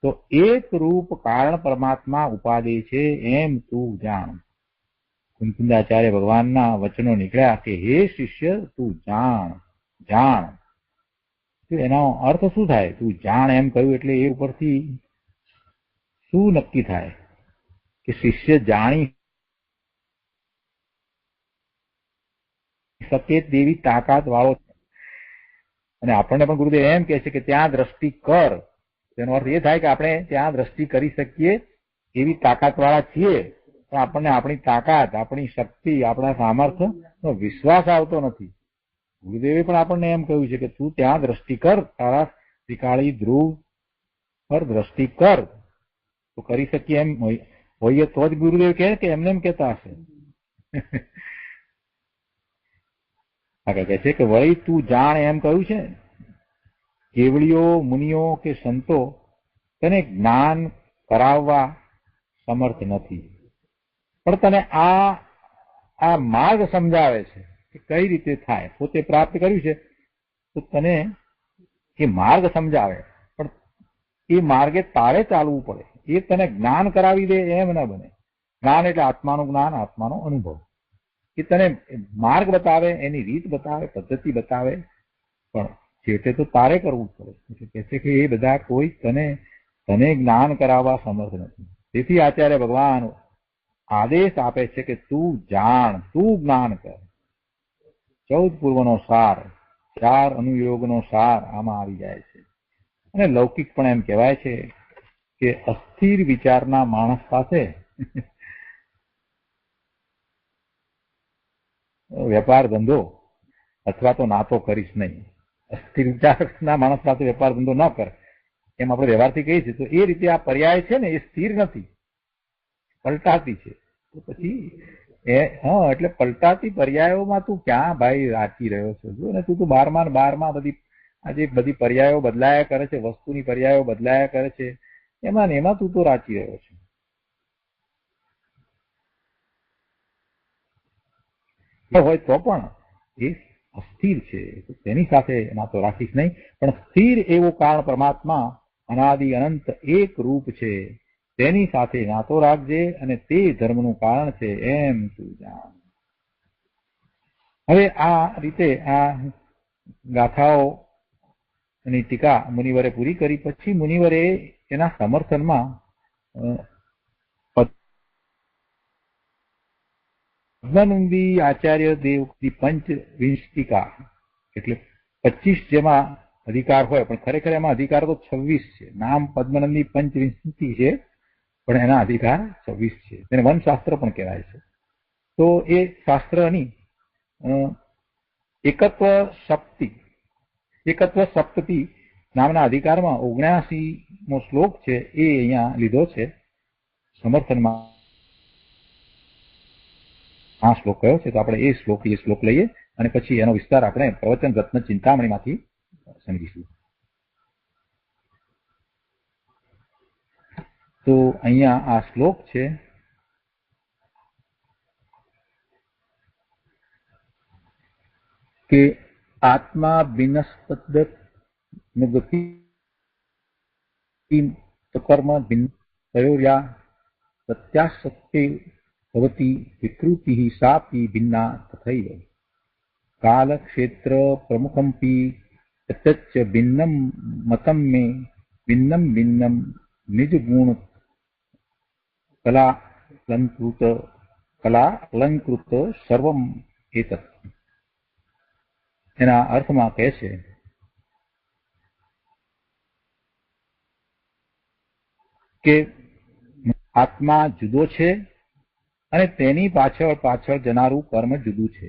તો એક રૂપ કારણ પરમાત્મા ઉપાદેય છે એમ તું જાણ. કુંકુંદાચાર્ય ભગવાનના વચનો નીકળ્યા કે હે શિષ્ય, તું જાણ, જાણ. એનો અર્થ શું થાય? તું જાણ એમ કહ્યું એટલે એ ઉપરથી શું નક્કી થાય કે શિષ્ય જાણી શકે તેવી તાકાત વાળો. અને આપણને પણ ગુરુદેવ એમ કહે છે કે ત્યાં દ્રષ્ટિ કર. તેનો અર્થ એ થાય કે આપણે ત્યાં દ્રષ્ટિ કરી શકીએ એવી તાકાત વાળા છીએ. પણ આપણને આપણી તાકાત, આપણી શક્તિ, આપણા સામર્થ્યનો વિશ્વાસ આવતો નથી. ગુરુદેવે પણ આપણને એમ કહ્યું છે કે તું ત્યાં દ્રષ્ટિ કર, તારા ત્રિકાળી ધ્રુવ પર દ્રષ્ટિ કર. તો કરી શકીએ એમ હોઈએ તો જ ગુરુદેવ કહે કે એમને એમ કહેતા હશે. આગળ કહે છે કે વળી તું જાણ એમ કહ્યું છે. કેવળીઓ, મુનિઓ કે સંતો તને જ્ઞાન કરાવવા સમર્થ નથી, પણ તને આ માર્ગ સમજાવે છે કે કઈ રીતે થાય. પોતે પ્રાપ્ત કર્યું છે તો તને એ માર્ગ સમજાવે, પણ એ માર્ગે તારે ચાલવું પડે. એ તને જ્ઞાન કરાવી દે એમ ન બને. જ્ઞાન એટલે આત્માનું જ્ઞાન, આત્માનો અનુભવ. એ તને માર્ગ બતાવે, એની રીત બતાવે, પદ્ધતિ બતાવે, પણ છેવટે તો તારે કરવું પડે. એટલે કહે છે કે એ બધા કોઈ તને જ્ઞાન કરાવવા સમર્થ નથી. તેથી આચાર્ય ભગવાન આદેશ આપે છે કે તું જાણ, તું જ્ઞાન કર. 14 પૂર્વનો સાર, 4 અનુયોગનો સાર આમાં આવી જાય છે. અને લૌકિક પણ એમ કહેવાય છે કે અસ્થિર વિચારના માણસ પાસે વેપાર ધંધો અથવા તો નાતો કરીશ નહીં. અસ્થિર વિચારના માણસ સાથે વેપાર ધંધો ન કર, એમ આપણે વ્યવહારથી કહીએ છીએ. તો એ રીતે આ પર્યાય છે ને એ સ્થિર નથી, પલટાતી છે. તો પછી એટલે પલટાતી પર્યાયોમાં તું ક્યાં ભાઈ રાચી રહ્યો છે? જો ને તું તો બારમાં બધી આજે બધી પર્યાયો બદલાયા કરે છે, વસ્તુની પર્યાયો બદલાયા કરે છે, એમાં ને એમાં તું તો રાચી રહ્યો છે. હોય તો પણ એ અસ્થિર છે, તેની સાથે નાતો રાખીશ નહીં. પણ સ્થિર એવો કારણ પરમાત્મા અનાદિ અનંત એક રૂપ છે, તેની સાથે નાતો રાખજે અને તે ધર્મનું કારણ છે એમ તું જાણ. હવે આ રીતે આ ગાથાઓની ટીકા મુનિવરે પૂરી કરી. પછી મુનિવરે એના સમર્થનમાં પદ્માનંદી આચાર્ય દેવની પંચવિંશતિકા એટલે 25, જેમાં અધિકાર હોય, પણ ખરેખર એમાં અધિકાર તો 26 છે. નામ પદ્મનંદની પંચવિંશતિ છે, પણ એના અધિકાર 26 છે. તેને વનશાસ્ત્ર પણ કહેવાય છે. તો એ શાસ્ત્રની એકત્વ સપ્તતિ નામના અધિકારમાં 79મો શ્લોક છે, એ અહીંયા લીધો છે સમર્થનમાં. આ શ્લોક કયો છે, તો આપણે એ શ્લોક લઈએ અને પછી એનો વિસ્તાર આપણે પ્રવચન રત્ન ચિંતામણીમાંથી સમજીશું. તો અહીંયા આ શ્લોક છે કે આત્મા બિનસ્પદ ગતિ કર્મ તયોર્યા પ્રત્યાશક્તિ ભવતી વિકૃતિ સાપી ભિન્ના તથૈવ કાલ ક્ષેત્ર પ્રમુખમપી તચ્ચ ભિન્નમ મતમ મે ભિન્નમ નિજ ગુણ કલા અલંકૃત સર્વમ એતત. એના અર્થમાં કહે છે કે આત્મા જુદો છે અને તેની પાછળ જનારું કર્મ જુદું છે.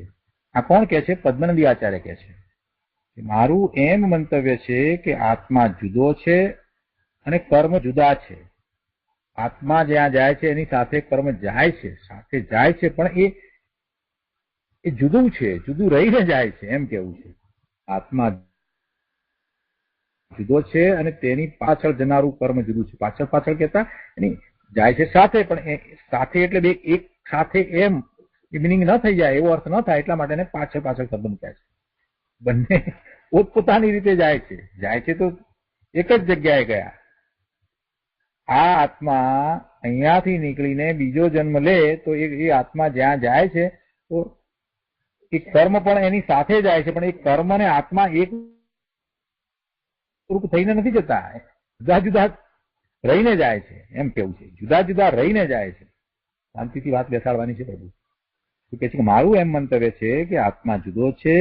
આ કોણ કહે છે? પદ્મનંદી આચાર્ય કહે છે. મારું એમ મંતવ્ય છે કે આત્મા જુદો છે અને કર્મ જુદા છે. આત્મા જ્યાં જાય છે એની સાથે કર્મ જાય છે, પણ એ જુદું છે, જુદું રહીને જાય છે, એમ કેવું છે. આત્મા જુદો છે અને તેની પાછળ જનારું કર્મ જુદું છે. પાછળ કહેતા એની જાય છે સાથે, પણ સાથે એટલે બે એક સાથે એમ મિનિંગ ન થઈ જાય, એવો અર્થ ન થાય, એટલા માટે પાછળ શબ્દ મૂક્યા છે. બંને પોતપોતાની રીતે જાય છે તો એક જ જગ્યાએ ગયા. આ આત્મા અહીંયાથી નીકળીને બીજો જન્મ લે તો એ આત્મા જ્યાં જાય છે તો એ કર્મ પણ એની સાથે જાય છે, પણ એ કર્મ અને આત્મા એક રૂપ થઈને નથી જતા, જુદા જુદા રહીને જાય છે, એમ કેવું છે. જુદા જુદા રહીને જાય છે. શાંતિથી વાત બેસાડવાની છે પ્રભુ. શું કહે છે કે મારું એમ મંતવ્ય છે કે આત્મા જુદો છે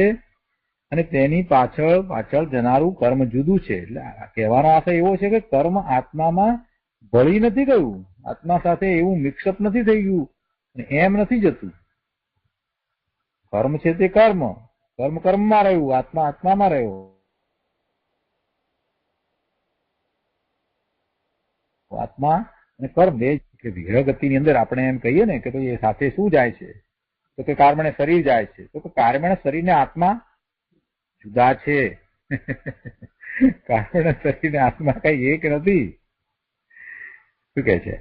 અને તેની પાછળ જનારું કર્મ જુદું છે. એટલે કહેવાનો આશય એવો છે કે કર્મ આત્મામાં ભળી નથી ગયું, આત્મા સાથે એવું મિક્સઅપ નથી થઈ ગયું, એમ નથી જતું. કર્મ છે તે કર્મમાં રહ્યું, આત્મા આત્મામાં રહ્યો. આત્મા અને કર્મ બે વિગ્રહ ગતિની અંદર આપણે એમ કહીએ ને કે ભાઈ એ સાથે શું જાય છે, તો કે કર્મણે શરીર જાય છે, તો કે કર્મણે શરીર ને આત્મા જુદા છે. કર્મણે શરીર ને આત્મા કઈ એક નથી. શું કહે છે?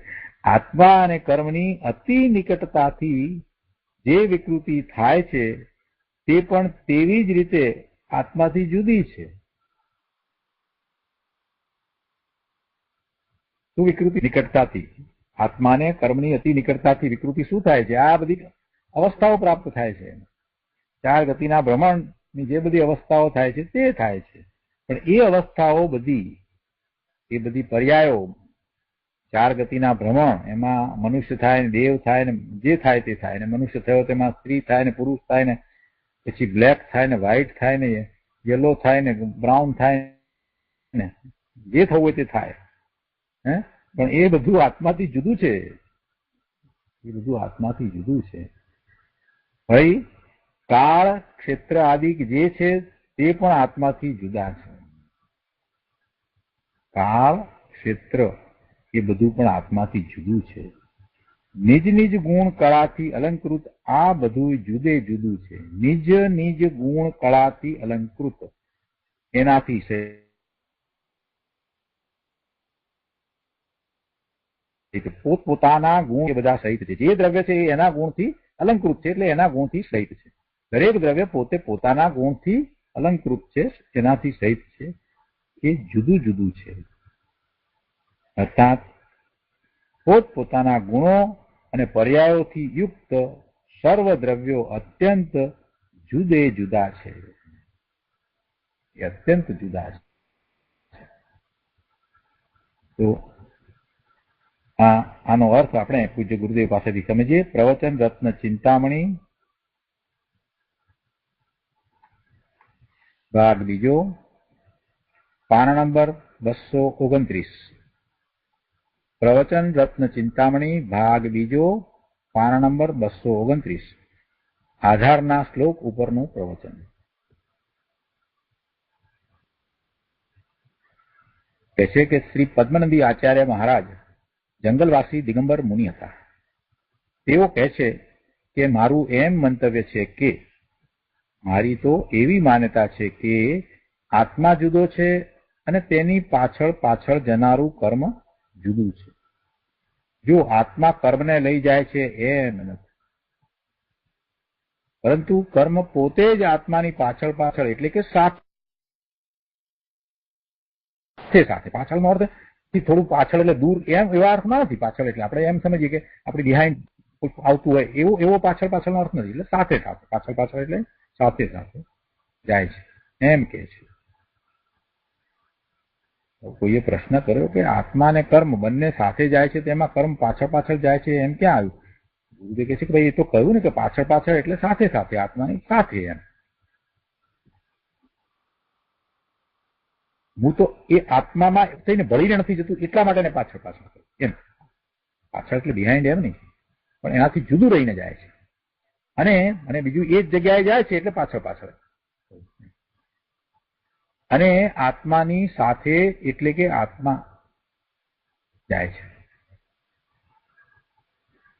આત્મા અને કર્મની અતિ નિકટતાથી જે વિકૃતિ થાય છે તે પણ તેવી જ રીતે આત્માથી જુદી છે. શું વિકૃતિ? નિકટતાથી. આત્માને કર્મની અતિ નિકટતાથી વિકૃતિ શું થાય છે? આ બધી અવસ્થાઓ પ્રાપ્ત થાય છે. 4 ગતિના ભ્રમણની જે બધી અવસ્થાઓ થાય છે તે થાય છે, પણ એ અવસ્થાઓ બધી પર્યાયો 4 ગતિના ભ્રમણ, એમાં મનુષ્ય થાય ને દેવ થાય ને જે થાય તે થાય ને, મનુષ્ય થયો તેમાં સ્ત્રી થાય ને પુરુષ થાય ને પછી બ્લેક થાય ને વ્હાઈટ થાય ને યલો થાય ને બ્રાઉન થાય ને જે થવું હોય તે થાય. પણ એ બધું આત્માથી જુદું છે. ભાઈ કાળ ક્ષેત્ર આદિ જે છે તે પણ આત્માથી જુદા છે. કાળ ક્ષેત્ર એ બધું પણ આત્માથી જુદું છે. નિજ ગુણ કળાથી અલંકૃત આ બધું જુદે જુદું છે. નિજ ગુણ કળાથી અલંકૃત એનાથી છે પોતપોતાના ગુણ એ બધા સહિત છે. જે દ્રવ્ય છે એ એના ગુણથી અલંકૃત છે, એટલે એના ગુણથી સહિત છે. દરેક દ્રવ્ય પોતે પોતાના ગુણથી અલંકૃત છે, એનાથી સહિત છે. એ જુદું જુદું છે. અર્થાત પોતપોતાના ગુણો અને પર્યાયોથી યુક્ત સર્વ દ્રવ્યો અત્યંત જુદે જુદા છે. એ અત્યંત જુદા છે. તો આનો અર્થ આપણે પૂજ્ય ગુરુદેવ પાસેથી સમજીએ. પ્રવચન રત્ન ચિંતામણી ભાગ બીજો પાના નંબર 229 પ્રવચન રત્ન ચિંતામણી ભાગ બીજો પાના નંબર 229 આધારના શ્લોક ઉપરનું પ્રવચન. કહે છે કે શ્રી પદ્મનંદી આચાર્ય મહારાજ જંગલવાસી દિગંબર મુનિ હતા. તેઓ કહે છે કે મારું એમ મંતવ્ય છે કે મારી તો એવી માન્યતા છે કે આત્મા જુદો છે અને તેની પાછળ પાછળ જનારું કર્મ જુદું છે. જો આત્મા કર્મને લઈ જાય છે એમ નથી, પરંતુ કર્મ પોતે જ આત્માની પાછળ પાછળ એટલે કે સાથે સાથે પાછળનો અર્થ થોડું પાછળ એટલે દૂર એમ એવા અર્થમાં નથી. પાછળ એટલે આપણે એમ સમજીએ કે આપણી બિહાઇન્ડ આવતું હોય એવો પાછળ પાછળનો અર્થ નથી. એટલે સાથે સાથે પાછળ પાછળ એટલે સાથે સાથે જાય છે એમ કે છે. કોઈએ પ્રશ્ન કર્યો કે આત્મા અને કર્મ બંને સાથે જાય છે, તેમાં કર્મ પાછળ પાછળ જાય છે એમ ક્યાં આવ્યું? ગુરુદેવ કહે છે કે ભાઈ એ તો કહ્યું ને કે પાછળ પાછળ એટલે સાથે સાથે આત્માની સાથે એમ. હું તો એ આત્મામાં થઈને ભળીને નથી જતું એટલા માટે પાછળ પાછળ એમ. પાછળ એટલે બિહાઇન્ડ એમ નહીં, પણ એનાથી જુદું રહીને જાય છે. અને બીજું એ જ જગ્યાએ જાય છે એટલે પાછળ પાછળ. અને આત્માની સાથે એટલે કે આત્મા જાય છે,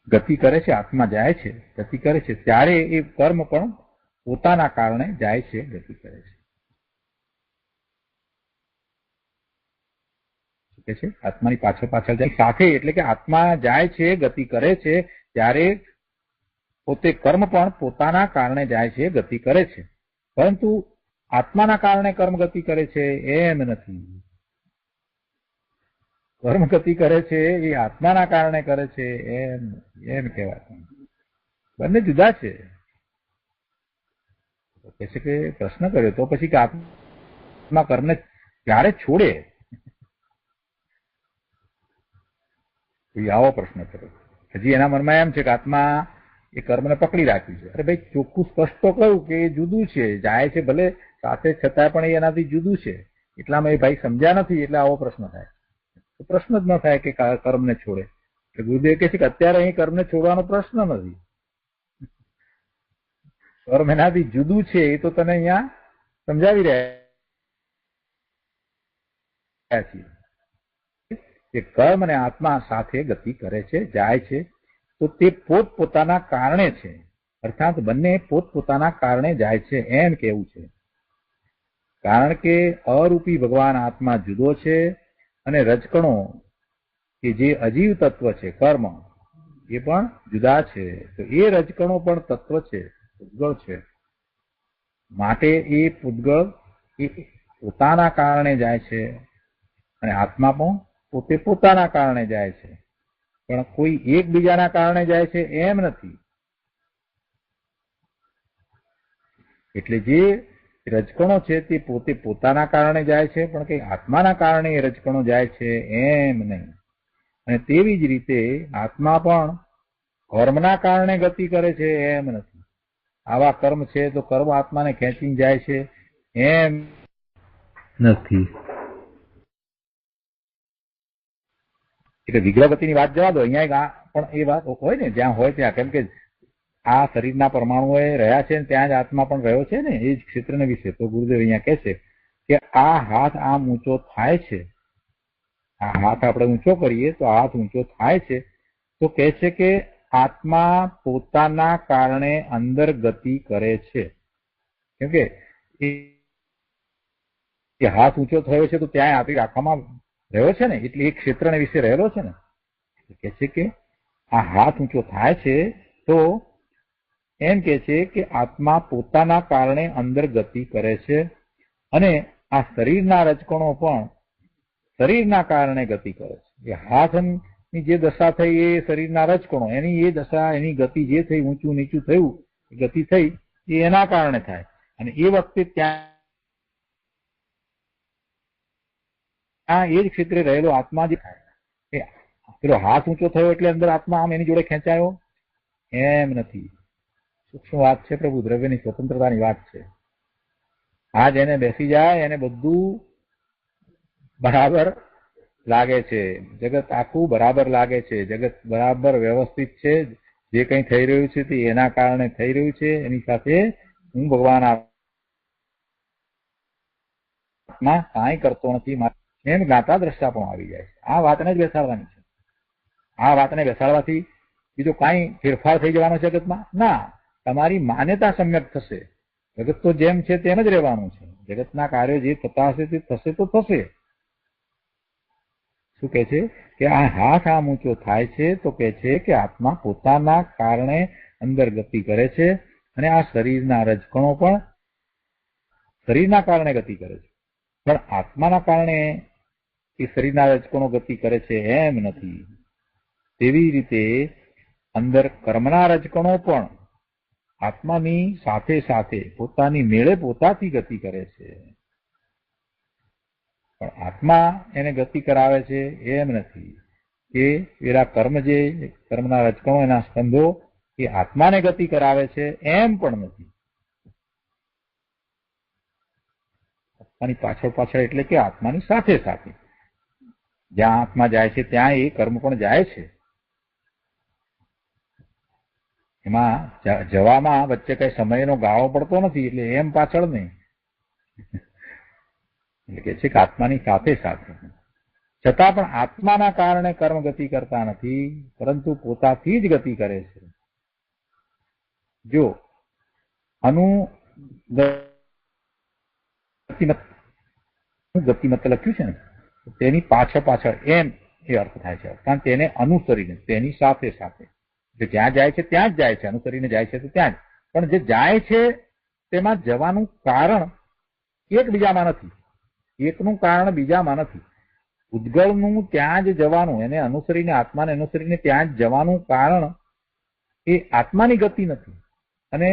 ગતિ કરે છે, આત્મા જાય છે, ગતિ કરે છે, ત્યારે એ કર્મ પણ પોતાના કારણે જાય છે, ગતિ કરે છે. આત્માની પાછળ પાછળ જાય સાથે એટલે કે આત્મા જાય છે, ગતિ કરે છે, ત્યારે પોતે કર્મ પણ પોતાના કારણે જાય છે, ગતિ કરે છે. પરંતુ આત્માના કારણે કર્મ ગતિ કરે છે એમ નથી. કર્મ ગતિ કરે છે એ આત્માના કારણે કરે છે એમ કહેવાય. બંને જુદા છે. કહે છે કે પ્રશ્ન કર્યો તો પછી કે આત્મા કર્મને ક્યારે છોડે? આવો પ્રશ્ન કર્યો. હજી એના મનમાં એમ છે કે આત્મા એ કર્મને પકડી રાખ્યું છે. અરે ભાઈ ચોખ્ખું સ્પષ્ટ તો કહ્યું કે એ જુદું છે, જાય છે ભલે સાથે, છતાં પણ એ એનાથી જુદું છે. એટલામાં એ ભાઈ સમજ્યા નથી એટલે આવો પ્રશ્ન થાય. પ્રશ્ન જ ન થાય કે કર્મને છોડે. એટલે ગુરુદેવ કહે છે કે અત્યારે અહીં કર્મને છોડવાનો પ્રશ્ન નથી. કર્મ એનાથી જુદું છે એ તો તને અહીંયા સમજાવી રહ્યા છીએ કે કર્મ અને આત્મા સાથે ગતિ કરે છે, જાય છે, તો તે પોતપોતાના કારણે છે. અર્થાત બંને પોતપોતાના કારણે જાય છે એમ કેવું છે. કારણ કે અરૂપી ભગવાન આત્મા જુદો છે અને રજકણો કે જે અજીવ તત્વ છે કર્મ એ પણ જુદા છે. તો એ રજકણો પણ તત્વ છે, પૂતગળ છે. માટે એ પૂતગળ એ પોતાના કારણે જાય છે અને આત્મા પણ પોતે પોતાના કારણે જાય છે, પણ કોઈ એકબીજાના કારણે જાય છે એમ નથી. એટલે જે રજકણો છે તે પોતે પોતાના કારણે જાય છે, પણ કઈ આત્માના કારણે એ રજકણો જાય છે એમ નહીં. અને તેવી જ રીતે આત્મા પણ કર્મના કારણે ગતિ કરે છે એમ નથી. આવા કર્મ છે તો કર્મ આત્માને ખેંચીને જાય છે એમ નથી. એટલે વિગ્રહ ગતિની વાત જવા દો, અહીંયા પણ એ વાત હોય ને જ્યાં હોય ત્યાં. કેમ કે આ શરીરના પરમાણુઓ રહ્યા છે ને ત્યાં જ આત્મા પણ રહ્યો છે ને એ જ ક્ષેત્રને વિશે. તો ગુરુદેવ અહીંયા કહે છે કે આ હાથ આમ ઊંચો થાય છે, આ હાથ આપણે ઊંચો કરીએ તો હાથ ઊંચો થાય છે, તો કહે છે કે આત્મા પોતાના કારણે અંદર ગતિ કરે છે. કેમ કે એ હાથ ઊંચો થયો છે તો ત્યાં આપી રાખવામાં રહ્યો છે ને, એટલે એ ક્ષેત્રને વિશે રહેલો છે ને. કહે છે કે આ હાથ ઊંચો થાય છે તો એમ કે છે કે આત્મા પોતાના કારણે અંદર ગતિ કરે છે અને આ શરીરના રજકણો પણ શરીરના કારણે ગતિ કરે છે. એ હાથની જે દશા થઈ એ શરીરના રજકણો, એની એ દશા, એની ગતિ જે થઈ, ઊંચું નીચું થયું, ગતિ થઈ એ એના કારણે થાય. અને એ વખતે ત્યાં એ જ ક્ષેત્રે રહેલો આત્મા જે થાય, પેલો હાથ ઊંચો થયો એટલે અંદર આત્મા આમ એની જોડે ખેંચાયો એમ નથી. સૂક્ષ્મ વાત છે પ્રભુ, દ્રવ્યની સ્વતંત્રતાની વાત છે. આ જેને બેસી જાય એને બધું બરાબર લાગે છે, જગત આખું બરાબર લાગે છે, જગત બરાબર વ્યવસ્થિત છે, જે કંઈ થઈ રહ્યું છે તે એના કારણે થઈ રહ્યું છે, એની સાથે હું ભગવાન આત્મા કાંઈ કરતો નથી એમ જ્ઞાતા દ્રષ્ટા પણ આવી જાય છે. આ વાતને જ બેસાડવાની છે. આ વાતને બેસાડવાથી બીજો કાંઈ ફેરફાર થઈ જવાનો છે જગતમાં? ના, તમારી માન્યતા સમ્યક થશે. જગત તો જેમ છે તેમ જ રહેવાનું છે. જગતના કાર્યો જે થતા હશે તે થશે તો થશે. શું કહે છે કે આ હાથ આમ ઊંચો થાય છે તો કહે છે કે આત્મા પોતાના કારણે અંદર ગતિ કરે છે અને આ શરીરના રજકણો પણ શરીરના કારણે ગતિ કરે છે, પણ આત્માના કારણે એ શરીરના રજકણો ગતિ કરે છે એમ નથી. તેવી રીતે અંદર કર્મના રજકણો પણ આત્માની સાથે સાથે પોતાની મેળે પોતાથી ગતિ કરે છે, પણ આત્મા એને ગતિ કરાવે છે એમ નથી. કે પેલા કર્મ જે કર્મના રજકણો એના સ્કંધો એ આત્માને ગતિ કરાવે છે એમ પણ નથી. આત્માની પાછળ પાછળ એટલે કે આત્માની સાથે સાથે જ્યાં આત્મા જાય છે ત્યાં એ કર્મ પણ જાય છે. એમાં જવામાં વચ્ચે કઈ સમયનો ગાળો પડતો નથી, એટલે એમ પાછળ નહીં. એટલે કે છે કે આત્માની સાથે સાથે છતાં પણ આત્માના કારણે કર્મ ગતિ કરતા નથી, પરંતુ પોતાથી જ ગતિ કરે છે. જો ગતિમત લખ્યું છે ને, તેની પાછળ એમ એ અર્થ થાય છે, કારણ તેને અનુસરીને તેની સાથે સાથે જે જ્યાં જાય છે ત્યાં જ જાય છે, અનુસરીને જાય છે તો ત્યાં જ. પણ જે જાય છે તેમાં જવાનું કારણ એકબીજામાં નથી, એકનું કારણ બીજામાં નથી. ઉદ્ગલનું ત્યાં જ જવાનું, એને અનુસરીને આત્માને અનુસરીને ત્યાં જ જવાનું કારણ એ આત્માની ગતિ નથી. અને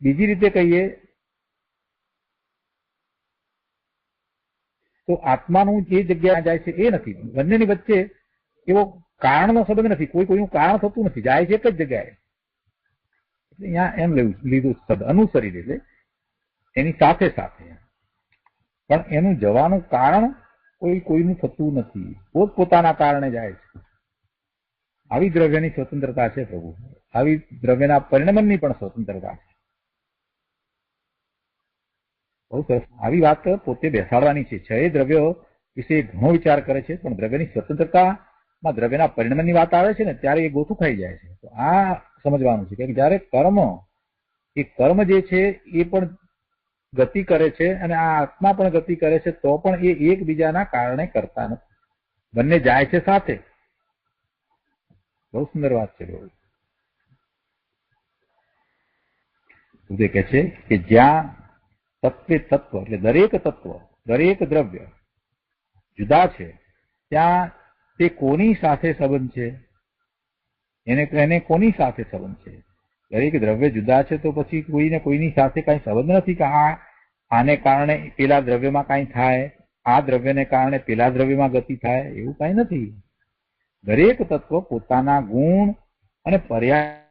બીજી રીતે કહીએ તો આત્માનું જે જગ્યા જાય છે એ નથી. બંનેની વચ્ચે એવો કારણનો સંબંધ નથી, કોઈ કોઈનું કારણ થતું નથી, જાય છે એક જ જગ્યાએ. એટલે અહીંયા એમ લીધું શબ્દ અનુસરી, એટલે એની સાથે સાથે, પણ એનું જવાનું કારણ કોઈ કોઈનું થતું નથી, પોતપોતાના કારણે જાય છે. આવી દ્રવ્યની સ્વતંત્રતા છે પ્રભુ, આવી દ્રવ્યના પરિણમનની પણ સ્વતંત્રતા છે. બહુ સરસ. આવી વાત પોતે બેસાડવાની છે. છ દ્રવ્યો વિશે ઘણો વિચાર કરે છે, પણ દ્રવ્યની સ્વતંત્રતામાં દ્રવ્યના પરિણમનની વાત આવે છે ને ત્યારે એ ગોથું ખાઈ જાય છે. તો આ સમજવાનું છે કે જયારે કર્મ જે છે એ પણ ગતિ કરે છે અને આ આત્મા પણ ગતિ કરે છે, તો પણ એ એકબીજાના કારણે કરતા નથી, બંને જાય છે સાથે. બહુ સુંદર વાત છે. કહે છે કે જ્યાં તત્વે તત્વ એટલે દરેક તત્વ દરેક દ્રવ્ય જુદા છે, ત્યાં તે કોની સાથે સંબંધ છે? એને કોની સાથે સંબંધ છે? દરેક દ્રવ્ય જુદા છે તો પછી કોઈને કોઈની સાથે કઈ સંબંધ નથી કે આને કારણે પેલા દ્રવ્યમાં કઈ થાય, આ દ્રવ્યને કારણે પેલા દ્રવ્યમાં ગતિ થાય, એવું કઈ નથી. દરેક તત્વ પોતાના ગુણ અને પર્યાયોથી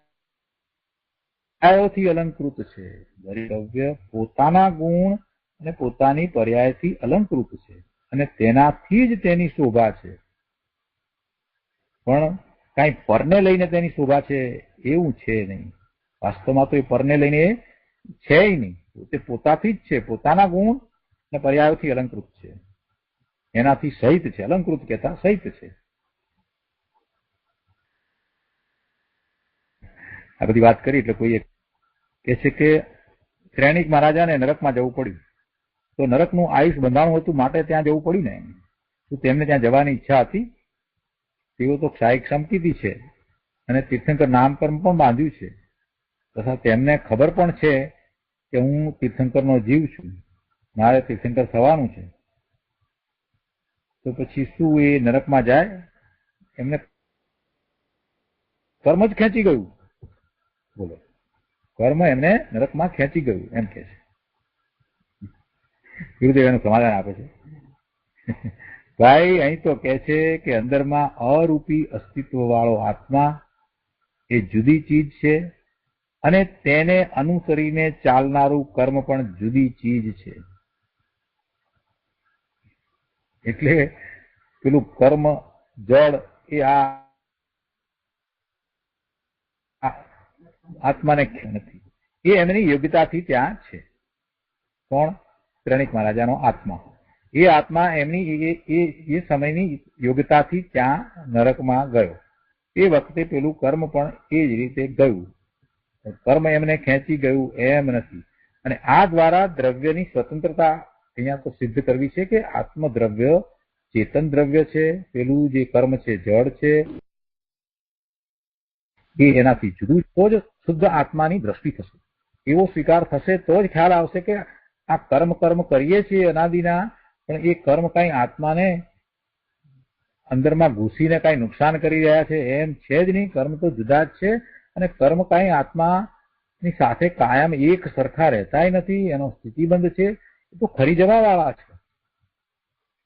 અલંકૃત છે. દરેક દ્રવ્ય પોતાના ગુણ અને પોતાની પર્યાયથી અલંકૃત છે અને તેનાથી જ તેની શોભા છે. પણ કઈ પરને લઈને તેની શોભા છે એવું છે નહીં. વાસ્તવમાં તો એ પરને લઈને છે નહીં, તે પોતાથી જ છે, પોતાના ગુણ અને પર્યાયોથી અલંકૃત છે, એનાથી સહિત છે. અલંકૃત કહેતા સહિત છે. આ બધી વાત કરી એટલે કોઈ કહે છે કે શ્રેણિક મહારાજાને નરકમાં જવું પડ્યું, તો નરકનું આયુષ બંધાણું હતું માટે ત્યાં જવું પડ્યું ને. તો તેમને ત્યાં જવાની ઈચ્છા હતી. તેઓ તો ક્ષાયિક સંપત્તિ છે અને તીર્થંકર નામકર્મ પણ બાંધ્યું છે, તથા તેમને ખબર પણ છે કે હું તીર્થંકરનો જીવ છું, મારે તીર્થંકર થવાનું છે. તો પછી શું એ નરકમાં જાય? એમને કર્મ જ ખેંચી ગયું. બોલો, કર્મ એમને નરકમાં ખેંચી ગયું એમ કે છે. ગુરુદેવ એનું સમાધાન આપે છે. ભાઈ અહીં તો કે છે કે અંદરમાં અરૂપી અસ્તિત્વ વાળો આત્મા એ જુદી ચીજ છે અને તેને અનુસરીને ચાલનારું કર્મ પણ જુદી ચીજ છે. એટલે પેલું કર્મ જળ એ આ આત્માને નથી, એ એમની યોગ્યતાથી ત્યાં છે. કોણ? ત્રણિક મહારાજાનો આત્મા. એ આત્મા એમની એ સમયની યોગ્યતાથી ત્યાં નરકમાં ગયો. એ વખતે પેલું કર્મ પણ એ જ રીતે ગયું. કર્મ એમને ખેંચી ગયું એમ નથી. અને આ દ્વારા દ્રવ્યની સ્વતંત્રતા અહીંયા તો સિદ્ધ કરવી છે કે આત્મદ્રવ્ય ચેતન દ્રવ્ય છે, પેલું જે કર્મ છે જળ છે, એ એનાથી જુદું. તો જ શુદ્ધ આત્માની દ્રષ્ટિ થશે, એવો સ્વીકાર થશે તો જ ખ્યાલ આવશે કે આ કર્મ કરીએ છીએ અનાદિના, પણ એ કર્મ કઈ આત્માને અંદરમાં ઘૂસીને કઈ નુકસાન કરી રહ્યા છે એમ છે જ નહીં. કર્મ તો જુદા જ છે અને કર્મ કઈ આત્માની સાથે કાયમ એક સરખા રહેતા નથી. એનો સ્થિતિબંધ છે. એ તો ખરી જવા વાળા છે.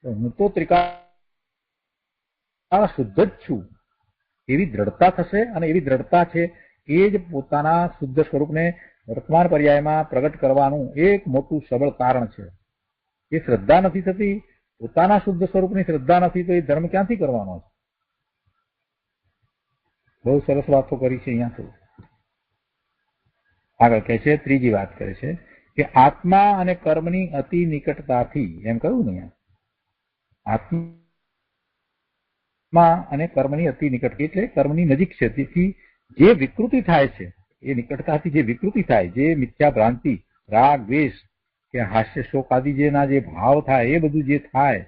હું તો ત્રિકાળ શુદ્ધ જ છું એવી દ્રઢતા થશે. અને એવી દ્રઢતા છે એ જ પોતાના શુદ્ધ સ્વરૂપને વર્તમાન પર્યાયમાં પ્રગટ કરવાનું એક મોટું સબળ કારણ છે. એ શ્રદ્ધા નથી થતી, પોતાના શુદ્ધ સ્વરૂપની શ્રદ્ધા નથી, તો એ ધર્મ ક્યાંથી કરવાનો છે? બહુ સરસ વાતો કરી છે અહીંયા તો. આગળ કહે છે, ત્રીજી વાત કરે છે કે આત્મા અને કર્મની અતિ નિકટતાથી, એમ કહ્યું ને, આત્મા અને કર્મની અતિ નિકટ એટલે કર્મની નજીક છે, તેથી જે વિકૃતિ થાય છે એ નિકટતાથી જે વિકૃતિ થાય, જે મિથ્યા ભ્રાંતિ, રાગ દ્વેષ કે હાસ્ય શોક આદિ જેના જે ભાવ થાય, એ બધું જે થાય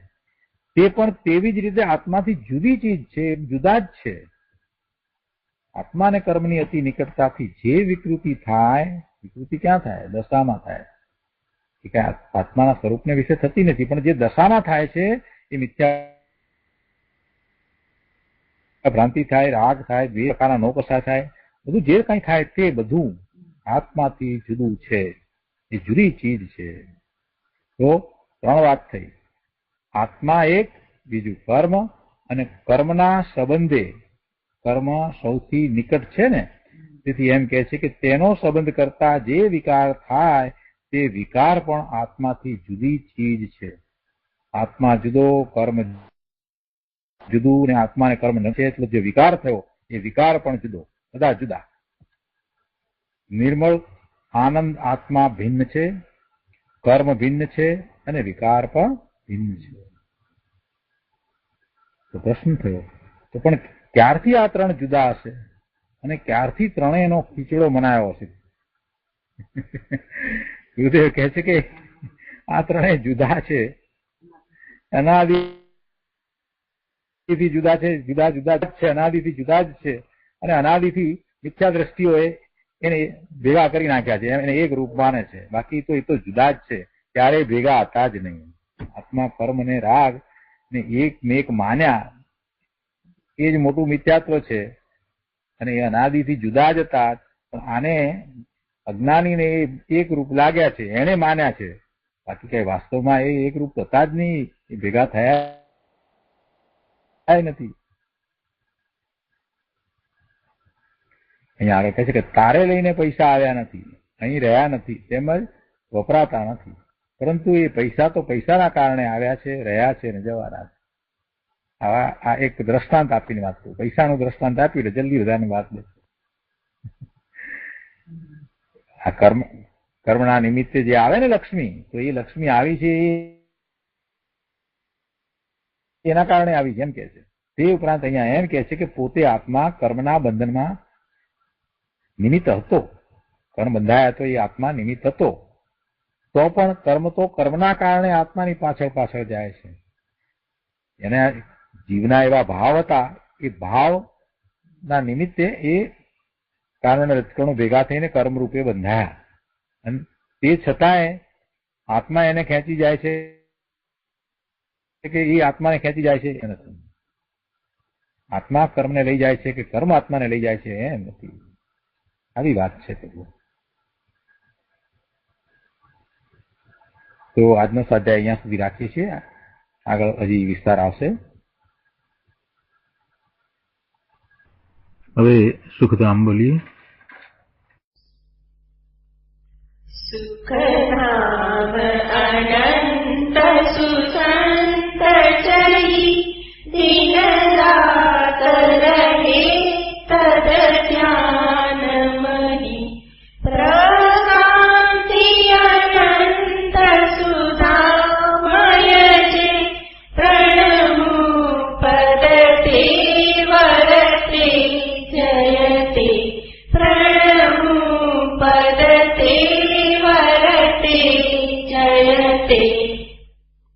તે પણ તેવી જ રીતે આત્માથી જુદી ચીજ છે, જુદા જ છે. આત્મા અને કર્મની અતિ નિકટતાથી જે વિકૃતિ થાય, વિકૃતિ ક્યાં થાય? દશામાં થાય. કે આત્માના સ્વરૂપને વિશે થતી નથી, પણ જે દશામાં થાય છે એ મિથ્યા ભ્રાંતિ થાય, રાગ થાય, બે પ્રકારના નોકસા થાય, બધું જે કઈ થાય તે બધું આત્માથી જુદું છે, એ જુદી ચીજ છે. તો ત્રણ વાત થઈ. આત્મા એક, બીજું કર્મ, અને કર્મના સંબંધે કર્મ સૌથી નિકટ છે ને, તેથી એમ કહે છે કે તેનો સંબંધ કરતા જે વિકાર થાય તે વિકાર પણ આત્માથી જુદી ચીજ છે. આત્મા જુદો, કર્મ જુદું, ને આત્મા ને કર્મ નથી, એટલે જે વિકાર થયો એ વિકાર પણ જુદો, બધા જુદા. નિર્મળ આનંદ આત્મા ભિન્ન છે, કર્મ ભિન્ન છે, અને વિકાર પણ ભિન્ન છે. તો પ્રશ્ન થયો, તો પણ ક્યારથી આ ત્રણ જુદા હશે અને ક્યારથી ત્રણેયનો ખીચડો મનાયો હશે? ગુરુદેવ કહે છે કે આ ત્રણેય જુદા છે, અનાદિથી જુદા છે, જુદા જુદા જ છે, અનાદિથી જુદા જ છે, અને અનાદિથી મિથ્યા દ્રષ્ટિઓએ એને ભેગા કરી નાખ્યા છે, એને એક રૂપ માને છે. બાકી તો એ તો જુદા જ છે, ક્યારેય ભેગા હતા જ નહીં. આત્મા કર્મ ને રાગ ને એક મેક માન્યા, એ જ મોટું મિથ્યાત્વ છે. અને એ અનાદિથી જુદા જ હતા, પણ આને અજ્ઞાનીને એક રૂપ લાગ્યા છે, એને માન્યા છે. બાકી કઈ વાસ્તવમાં એ એક રૂપ હતા જ નહીં, એ ભેગા થયા નથી. અહીંયા આગળ કહે છે કે તારે લઈને પૈસા આવ્યા નથી, અહીં રહ્યા નથી, તેમજ વપરાતા નથી, પરંતુ એ પૈસા તો પૈસાના કારણે આવ્યા છે, રહ્યા છે, ને જવાના છે. આ એક દ્રષ્ટાંત આપીને વાત કરું. પૈસાનું દ્રષ્ટાંત આપ્યું એટલે જલ્દી બધાની વાત લે. આ કર્મના નિમિત્તે જે આવે ને લક્ષ્મી, તો એ લક્ષ્મી આવી છે એના કારણે આવી છે એમ કે છે. તે ઉપરાંત અહીંયા એમ કે છે કે પોતે આત્મા કર્મના બંધનમાં નિમિત્ત હતો. કર્મ બંધાયા તો એ આત્મા નિમિત્ત હતો, તો પણ કર્મ તો કર્મના કારણે આત્માની પાછળ પાછળ જાય છે. એને જીવના એવા ભાવ હતા, એ ભાવના નિમિત્તે એ કારણ રજકણો ભેગા થઈને કર્મ રૂપે બંધાયા, અને તે છતાંય આત્મા એને ખેંચી જાય છે કે એ આત્માને ખેંચી જાય છે એ નથી. આત્મા કર્મને લઈ જાય છે કે કર્મ આત્માને લઈ જાય છે એમ નથી. આવી વાત છે. તો આજનો સ્વાધ્યાય અહીંયા સુધી રાખીએ છીએ. આગળ હજી વિસ્તાર આવશે. હવે સુખધામ બોલીએ. સુખધામ અનંત સુસંત નહીં